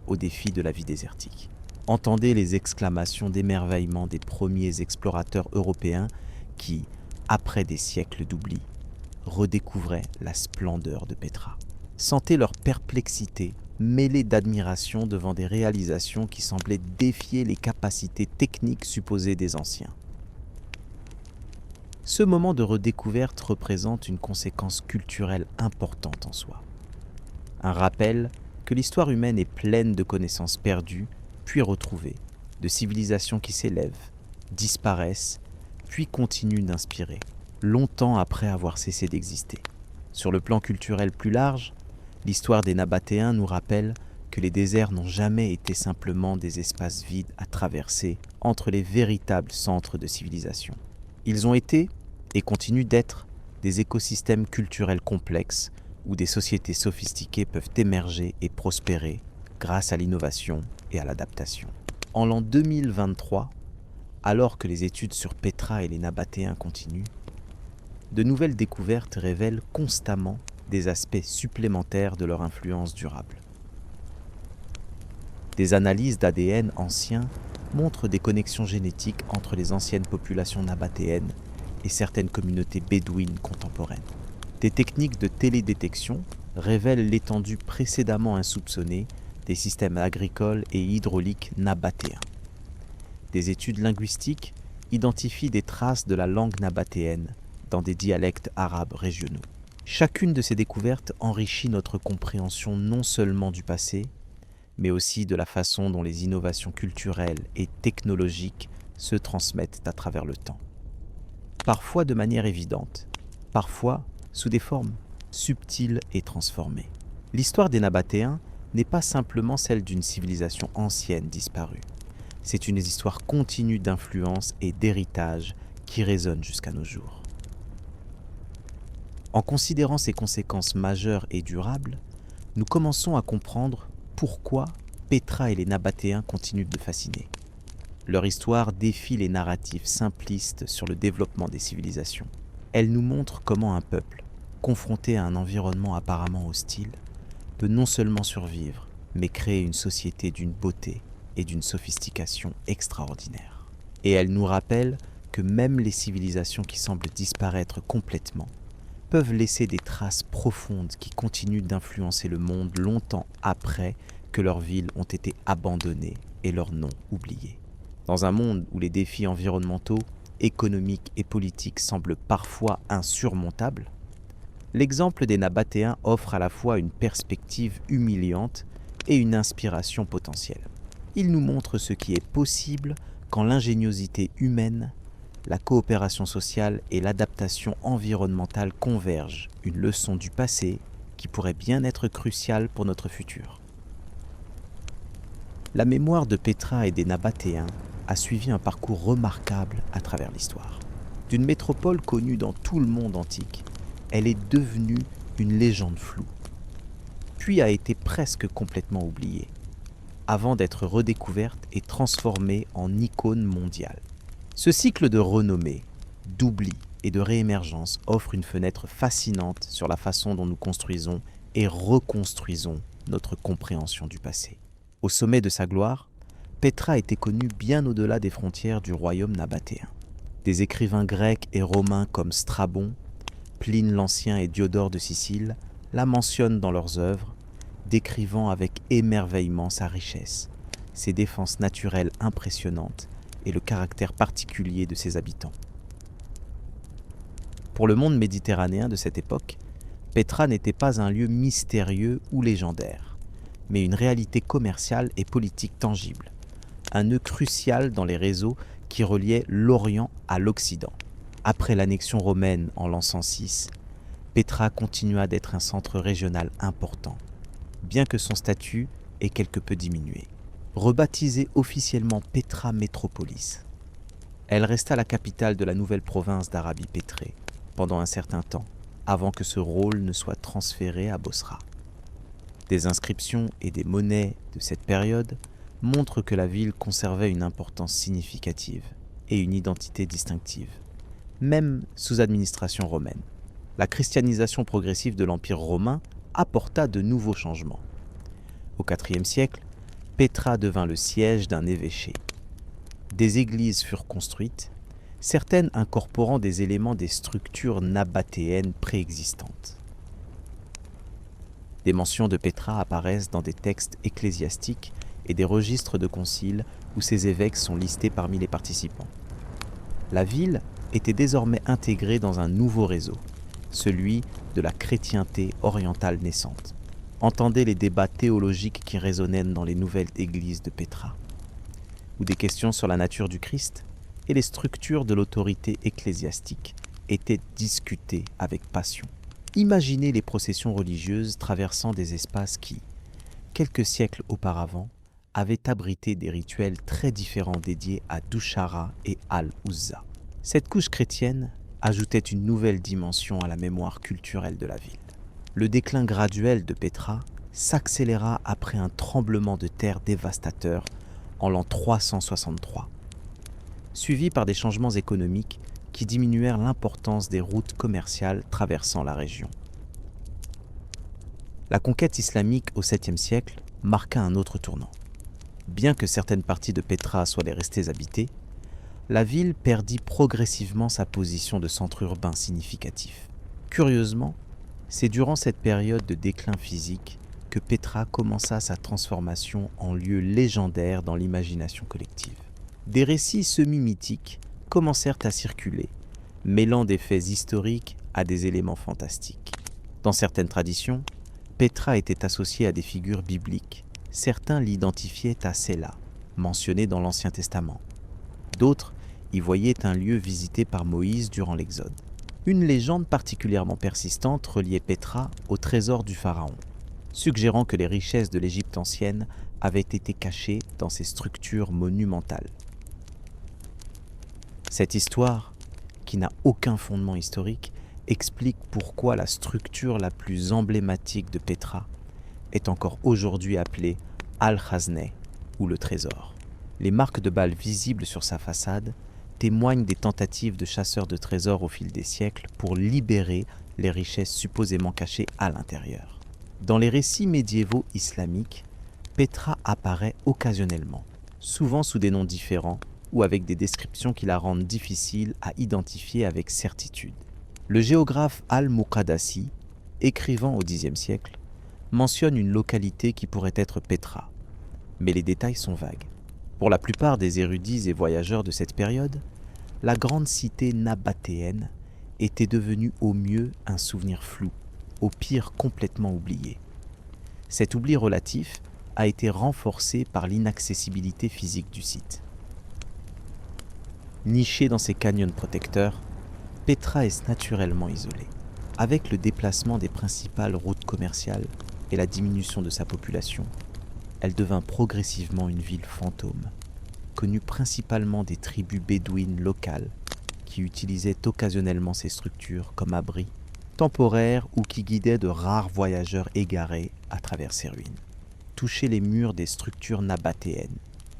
aux défis de la vie désertique. Entendez les exclamations d'émerveillement des premiers explorateurs européens qui, après des siècles d'oubli, redécouvraient la splendeur de Petra. Sentez leur perplexité mêlée d'admiration devant des réalisations qui semblaient défier les capacités techniques supposées des anciens. Ce moment de redécouverte représente une conséquence culturelle importante en soi. Un rappel que l'histoire humaine est pleine de connaissances perdues, puis retrouvées, de civilisations qui s'élèvent, disparaissent, puis continuent d'inspirer, longtemps après avoir cessé d'exister. Sur le plan culturel plus large, l'histoire des Nabatéens nous rappelle que les déserts n'ont jamais été simplement des espaces vides à traverser entre les véritables centres de civilisation. Ils ont été, et continuent d'être, des écosystèmes culturels complexes où des sociétés sophistiquées peuvent émerger et prospérer grâce à l'innovation et à l'adaptation. En l'an 2023, alors que les études sur Petra et les Nabatéens continuent, de nouvelles découvertes révèlent constamment des aspects supplémentaires de leur influence durable. Des analyses d'ADN anciens montrent des connexions génétiques entre les anciennes populations nabatéennes et certaines communautés bédouines contemporaines. Des techniques de télédétection révèlent l'étendue précédemment insoupçonnée des systèmes agricoles et hydrauliques nabatéens. Des études linguistiques identifient des traces de la langue nabatéenne dans des dialectes arabes régionaux. Chacune de ces découvertes enrichit notre compréhension non seulement du passé, mais aussi de la façon dont les innovations culturelles et technologiques se transmettent à travers le temps. Parfois de manière évidente, parfois sous des formes subtiles et transformées. L'histoire des Nabatéens n'est pas simplement celle d'une civilisation ancienne disparue. C'est une histoire continue d'influence et d'héritage qui résonne jusqu'à nos jours. En considérant ces conséquences majeures et durables, nous commençons à comprendre pourquoi Petra et les Nabatéens continuent de fasciner. Leur histoire défie les narratifs simplistes sur le développement des civilisations. Elle nous montre comment un peuple, confronté à un environnement apparemment hostile, peut non seulement survivre, mais créer une société d'une beauté et d'une sophistication extraordinaires. Et elle nous rappelle que même les civilisations qui semblent disparaître complètement peuvent laisser des traces profondes qui continuent d'influencer le monde longtemps après que leurs villes ont été abandonnées et leurs noms oubliés. Dans un monde où les défis environnementaux, économiques et politiques semblent parfois insurmontables, l'exemple des Nabatéens offre à la fois une perspective humiliante et une inspiration potentielle. Il nous montre ce qui est possible quand l'ingéniosité humaine, la coopération sociale et l'adaptation environnementale convergent, une leçon du passé qui pourrait bien être cruciale pour notre futur. La mémoire de Petra et des Nabatéens a suivi un parcours remarquable à travers l'histoire. D'une métropole connue dans tout le monde antique, elle est devenue une légende floue, puis a été presque complètement oubliée, avant d'être redécouverte et transformée en icône mondiale. Ce cycle de renommée, d'oubli et de réémergence offre une fenêtre fascinante sur la façon dont nous construisons et reconstruisons notre compréhension du passé. Au sommet de sa gloire, Petra était connue bien au-delà des frontières du royaume nabatéen. Des écrivains grecs et romains comme Strabon, Pline l'Ancien et Diodore de Sicile la mentionnent dans leurs œuvres, décrivant avec émerveillement sa richesse, ses défenses naturelles impressionnantes et le caractère particulier de ses habitants. Pour le monde méditerranéen de cette époque, Petra n'était pas un lieu mystérieux ou légendaire, mais une réalité commerciale et politique tangible, un nœud crucial dans les réseaux qui reliaient l'Orient à l'Occident. Après l'annexion romaine en l'an 106, Petra continua d'être un centre régional important, bien que son statut ait quelque peu diminué. Rebaptisée officiellement Petra Metropolis, elle resta la capitale de la nouvelle province d'Arabie pétrée pendant un certain temps, avant que ce rôle ne soit transféré à Bosra. Des inscriptions et des monnaies de cette période montrent que la ville conservait une importance significative et une identité distinctive, même sous administration romaine. La christianisation progressive de l'Empire romain apporta de nouveaux changements. Au IVe siècle, Petra devint le siège d'un évêché. Des églises furent construites, certaines incorporant des éléments des structures nabatéennes préexistantes. Des mentions de Petra apparaissent dans des textes ecclésiastiques et des registres de conciles où ses évêques sont listés parmi les participants. La ville était désormais intégrée dans un nouveau réseau, celui de la chrétienté orientale naissante. Entendez les débats théologiques qui résonnaient dans les nouvelles églises de Petra, où des questions sur la nature du Christ et les structures de l'autorité ecclésiastique étaient discutées avec passion. Imaginez les processions religieuses traversant des espaces qui, quelques siècles auparavant, avaient abrité des rituels très différents dédiés à Douchara et Al-Uzza. Cette couche chrétienne ajoutait une nouvelle dimension à la mémoire culturelle de la ville. Le déclin graduel de Petra s'accéléra après un tremblement de terre dévastateur en l'an 363, suivi par des changements économiques qui diminuèrent l'importance des routes commerciales traversant la région. La conquête islamique au 7e siècle marqua un autre tournant. Bien que certaines parties de Petra soient restées habitées, la ville perdit progressivement sa position de centre urbain significatif. Curieusement, c'est durant cette période de déclin physique que Petra commença sa transformation en lieu légendaire dans l'imagination collective. Des récits semi-mythiques commencèrent à circuler, mêlant des faits historiques à des éléments fantastiques. Dans certaines traditions, Petra était associée à des figures bibliques. Certains l'identifiaient à Séla, mentionné dans l'Ancien Testament. D'autres y voyaient un lieu visité par Moïse durant l'Exode. Une légende particulièrement persistante reliait Petra au trésor du pharaon, suggérant que les richesses de l'Égypte ancienne avaient été cachées dans ces structures monumentales. Cette histoire, qui n'a aucun fondement historique, explique pourquoi la structure la plus emblématique de Petra est encore aujourd'hui appelée Al-Khazneh, ou le trésor. Les marques de balles visibles sur sa façade témoignent des tentatives de chasseurs de trésors au fil des siècles pour libérer les richesses supposément cachées à l'intérieur. Dans les récits médiévaux islamiques, Petra apparaît occasionnellement, souvent sous des noms différents ou avec des descriptions qui la rendent difficile à identifier avec certitude. Le géographe Al-Muqaddasi, écrivant au Xe siècle, mentionne une localité qui pourrait être Petra, mais les détails sont vagues. Pour la plupart des érudits et voyageurs de cette période, la grande cité nabatéenne était devenue au mieux un souvenir flou, au pire complètement oublié. Cet oubli relatif a été renforcé par l'inaccessibilité physique du site. Nichée dans ses canyons protecteurs, Petra est naturellement isolée. Avec le déplacement des principales routes commerciales et la diminution de sa population, elle devint progressivement une ville fantôme, connue principalement des tribus bédouines locales qui utilisaient occasionnellement ces structures comme abris temporaires ou qui guidaient de rares voyageurs égarés à travers ces ruines. Toucher les murs des structures nabatéennes,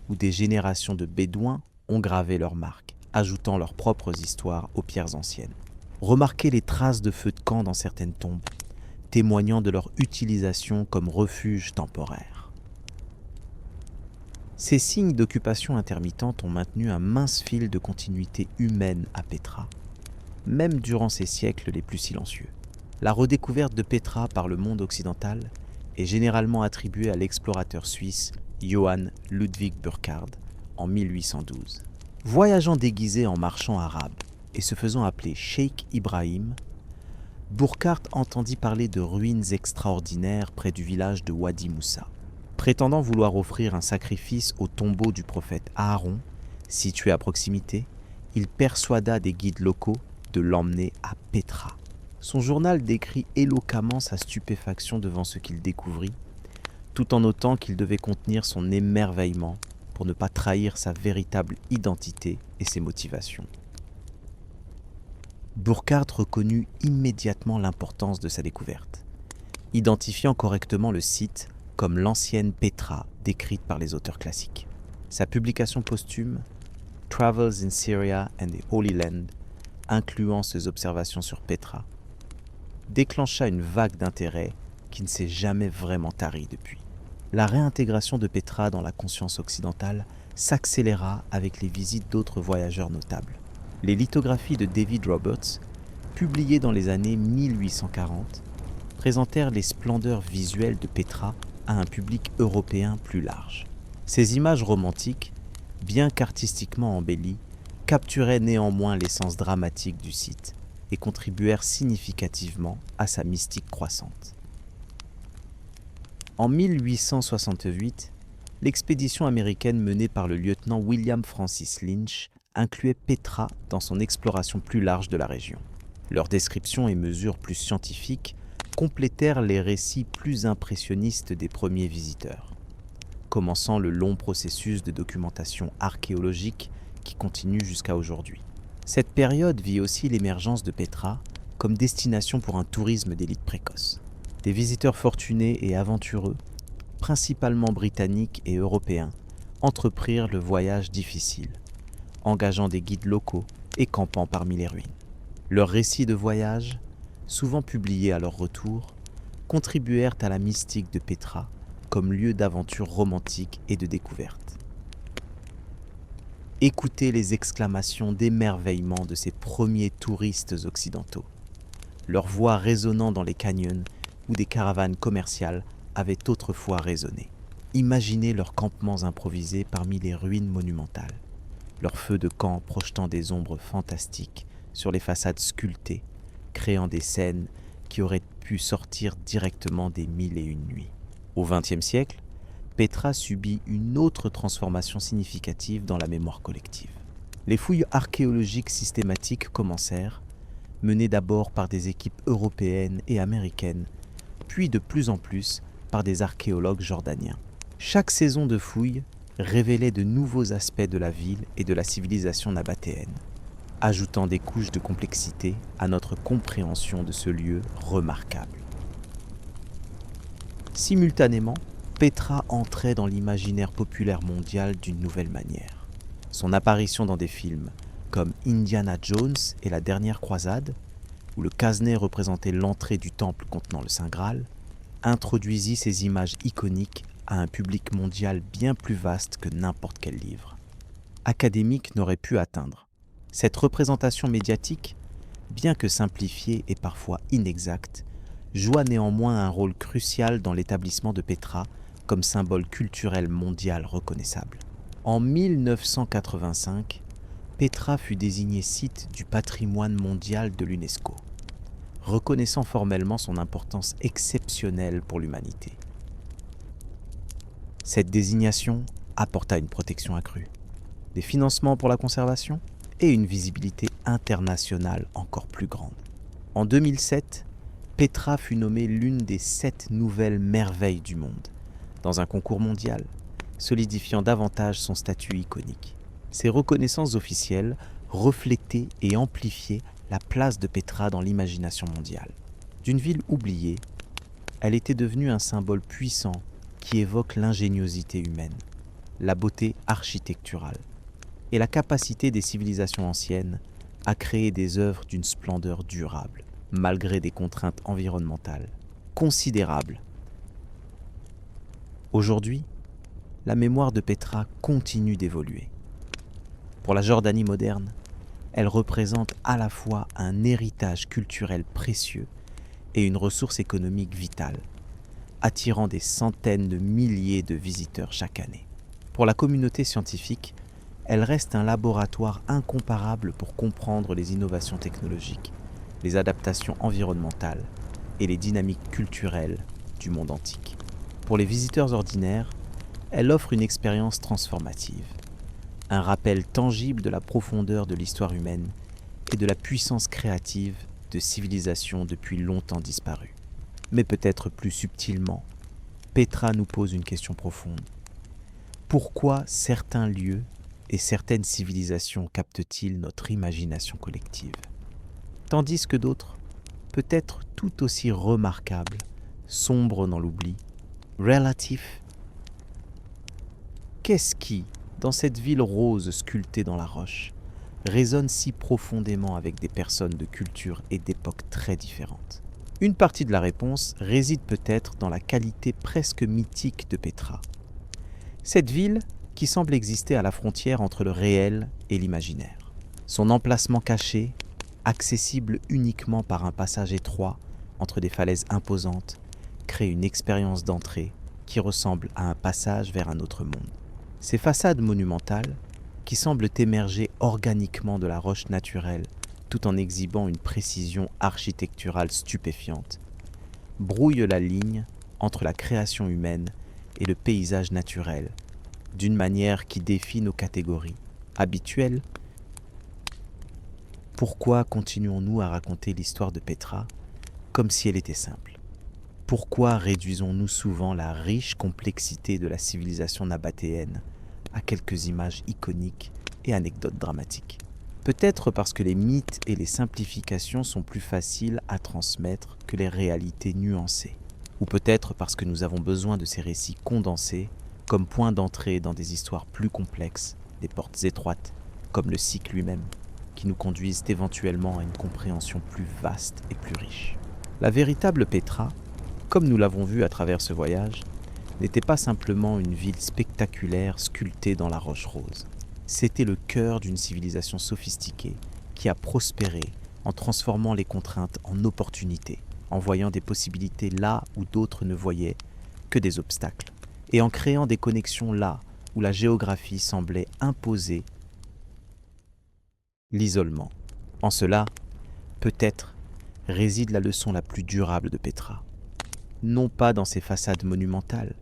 où des générations de bédouins ont gravé leurs marques, ajoutant leurs propres histoires aux pierres anciennes. Remarquez les traces de feux de camp dans certaines tombes, témoignant de leur utilisation comme refuge temporaire. Ces signes d'occupation intermittente ont maintenu un mince fil de continuité humaine à Petra, même durant ces siècles les plus silencieux. La redécouverte de Petra par le monde occidental est généralement attribuée à l'explorateur suisse Johann Ludwig Burckhardt en 1812. Voyageant déguisé en marchand arabe et se faisant appeler Cheikh Ibrahim, Burckhardt entendit parler de ruines extraordinaires près du village de Wadi Moussa. Prétendant vouloir offrir un sacrifice au tombeau du prophète Aaron, situé à proximité, il persuada des guides locaux de l'emmener à Petra. Son journal décrit éloquemment sa stupéfaction devant ce qu'il découvrit tout en notant qu'il devait contenir son émerveillement pour ne pas trahir sa véritable identité et ses motivations. Burckhardt reconnut immédiatement l'importance de sa découverte, identifiant correctement le site comme l'ancienne Pétra décrite par les auteurs classiques. Sa publication posthume, Travels in Syria and the Holy Land, incluant ses observations sur Pétra, déclencha une vague d'intérêt qui ne s'est jamais vraiment tarie depuis. La réintégration de Pétra dans la conscience occidentale s'accéléra avec les visites d'autres voyageurs notables. Les lithographies de David Roberts, publiées dans les années 1840, présentèrent les splendeurs visuelles de Pétra à un public européen plus large. Ces images romantiques, bien qu'artistiquement embellies, capturaient néanmoins l'essence dramatique du site et contribuèrent significativement à sa mystique croissante. En 1868, l'expédition américaine menée par le lieutenant William Francis Lynch incluait Pétra dans son exploration plus large de la région. Leurs descriptions et mesures plus scientifiques complétèrent les récits plus impressionnistes des premiers visiteurs, commençant le long processus de documentation archéologique qui continue jusqu'à aujourd'hui. Cette période vit aussi l'émergence de Pétra comme destination pour un tourisme d'élite précoce. Des visiteurs fortunés et aventureux, principalement britanniques et européens, entreprirent le voyage difficile, engageant des guides locaux et campant parmi les ruines. Leurs récits de voyage, souvent publiés à leur retour, contribuèrent à la mystique de Pétra comme lieu d'aventure romantique et de découverte. Écoutez les exclamations d'émerveillement de ces premiers touristes occidentaux, leurs voix résonnant dans les canyons où des caravanes commerciales avaient autrefois résonné. Imaginez leurs campements improvisés parmi les ruines monumentales, leurs feux de camp projetant des ombres fantastiques sur les façades sculptées, créant des scènes qui auraient pu sortir directement des Mille et une nuits. Au XXe siècle, Pétra subit une autre transformation significative dans la mémoire collective. Les fouilles archéologiques systématiques commencèrent, menées d'abord par des équipes européennes et américaines, puis de plus en plus par des archéologues jordaniens. Chaque saison de fouilles révélait de nouveaux aspects de la ville et de la civilisation nabatéenne, ajoutant des couches de complexité à notre compréhension de ce lieu remarquable. Simultanément, Pétra entrait dans l'imaginaire populaire mondial d'une nouvelle manière. Son apparition dans des films comme Indiana Jones et la dernière croisade, où le Casnet représentait l'entrée du temple contenant le Saint Graal, introduisit ces images iconiques à un public mondial bien plus vaste que n'importe quel livre académique n'aurait pu atteindre. Cette représentation médiatique, bien que simplifiée et parfois inexacte, joua néanmoins un rôle crucial dans l'établissement de Pétra comme symbole culturel mondial reconnaissable. En 1985, Pétra fut désigné site du patrimoine mondial de l'UNESCO, reconnaissant formellement son importance exceptionnelle pour l'humanité. Cette désignation apporta une protection accrue, des financements pour la conservation et une visibilité internationale encore plus grande. En 2007, Pétra fut nommée l'une des 7 nouvelles merveilles du monde, dans un concours mondial, solidifiant davantage son statut iconique. Ces reconnaissances officielles reflétaient et amplifiaient la place de Pétra dans l'imagination mondiale. D'une ville oubliée, elle était devenue un symbole puissant qui évoque l'ingéniosité humaine, la beauté architecturale et la capacité des civilisations anciennes à créer des œuvres d'une splendeur durable, malgré des contraintes environnementales considérables. Aujourd'hui, la mémoire de Pétra continue d'évoluer. Pour la Jordanie moderne, elle représente à la fois un héritage culturel précieux et une ressource économique vitale, attirant des centaines de milliers de visiteurs chaque année. Pour la communauté scientifique, elle reste un laboratoire incomparable pour comprendre les innovations technologiques, les adaptations environnementales et les dynamiques culturelles du monde antique. Pour les visiteurs ordinaires, elle offre une expérience transformative, un rappel tangible de la profondeur de l'histoire humaine et de la puissance créative de civilisations depuis longtemps disparues. Mais peut-être plus subtilement, Petra nous pose une question profonde. Pourquoi certains lieux et certaines civilisations captent-ils notre imagination collective, tandis que d'autres, peut-être tout aussi remarquables, sombrent dans l'oubli, relatifs? Qu'est-ce qui, dans cette ville rose sculptée dans la roche, résonne si profondément avec des personnes de cultures et d'époques très différentes? Une partie de la réponse réside peut-être dans la qualité presque mythique de Petra. Cette ville qui semble exister à la frontière entre le réel et l'imaginaire. Son emplacement caché, accessible uniquement par un passage étroit entre des falaises imposantes, crée une expérience d'entrée qui ressemble à un passage vers un autre monde. Ces façades monumentales, qui semblent émerger organiquement de la roche naturelle tout en exhibant une précision architecturale stupéfiante, brouillent la ligne entre la création humaine et le paysage naturel, d'une manière qui défie nos catégories habituelles. Pourquoi continuons-nous à raconter l'histoire de Petra comme si elle était simple? Pourquoi réduisons-nous souvent la riche complexité de la civilisation nabatéenne à quelques images iconiques et anecdotes dramatiques? Peut-être parce que les mythes et les simplifications sont plus faciles à transmettre que les réalités nuancées. Ou peut-être parce que nous avons besoin de ces récits condensés comme point d'entrée dans des histoires plus complexes, des portes étroites, comme le cycle lui-même, qui nous conduisent éventuellement à une compréhension plus vaste et plus riche. La véritable Petra, comme nous l'avons vu à travers ce voyage, n'était pas simplement une ville spectaculaire sculptée dans la roche rose. C'était le cœur d'une civilisation sophistiquée qui a prospéré en transformant les contraintes en opportunités, en voyant des possibilités là où d'autres ne voyaient que des obstacles, et en créant des connexions là où la géographie semblait imposer l'isolement. En cela, peut-être, réside la leçon la plus durable de Petra. Non pas dans ses façades monumentales,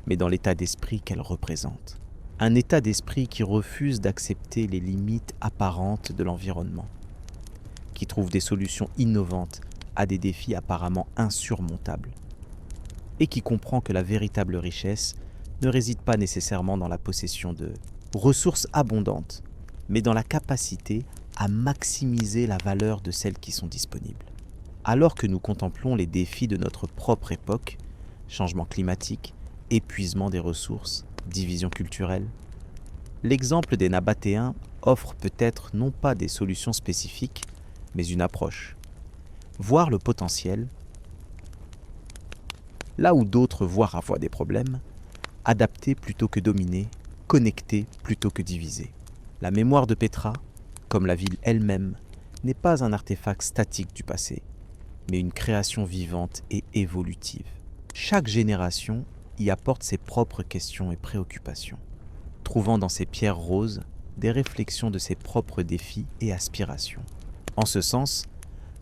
mais dans l'état d'esprit qu'elle représente. Un état d'esprit qui refuse d'accepter les limites apparentes de l'environnement, qui trouve des solutions innovantes à des défis apparemment insurmontables, et qui comprend que la véritable richesse ne réside pas nécessairement dans la possession de ressources abondantes, mais dans la capacité à maximiser la valeur de celles qui sont disponibles. Alors que nous contemplons les défis de notre propre époque, changement climatique, épuisement des ressources, division culturelle, l'exemple des Nabatéens offre peut-être non pas des solutions spécifiques, mais une approche. Voir le potentiel, là où d'autres voient parfois des problèmes, adapter plutôt que dominer, connecter plutôt que diviser. La mémoire de Petra, comme la ville elle-même, n'est pas un artefact statique du passé, mais une création vivante et évolutive. Chaque génération y apporte ses propres questions et préoccupations, trouvant dans ces pierres roses des réflexions de ses propres défis et aspirations. En ce sens,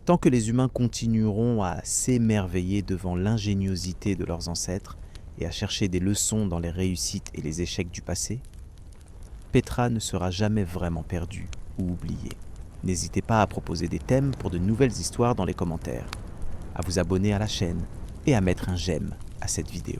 tant que les humains continueront à s'émerveiller devant l'ingéniosité de leurs ancêtres et à chercher des leçons dans les réussites et les échecs du passé, Petra ne sera jamais vraiment perdue ou oubliée. N'hésitez pas à proposer des thèmes pour de nouvelles histoires dans les commentaires, à vous abonner à la chaîne et à mettre un j'aime à cette vidéo.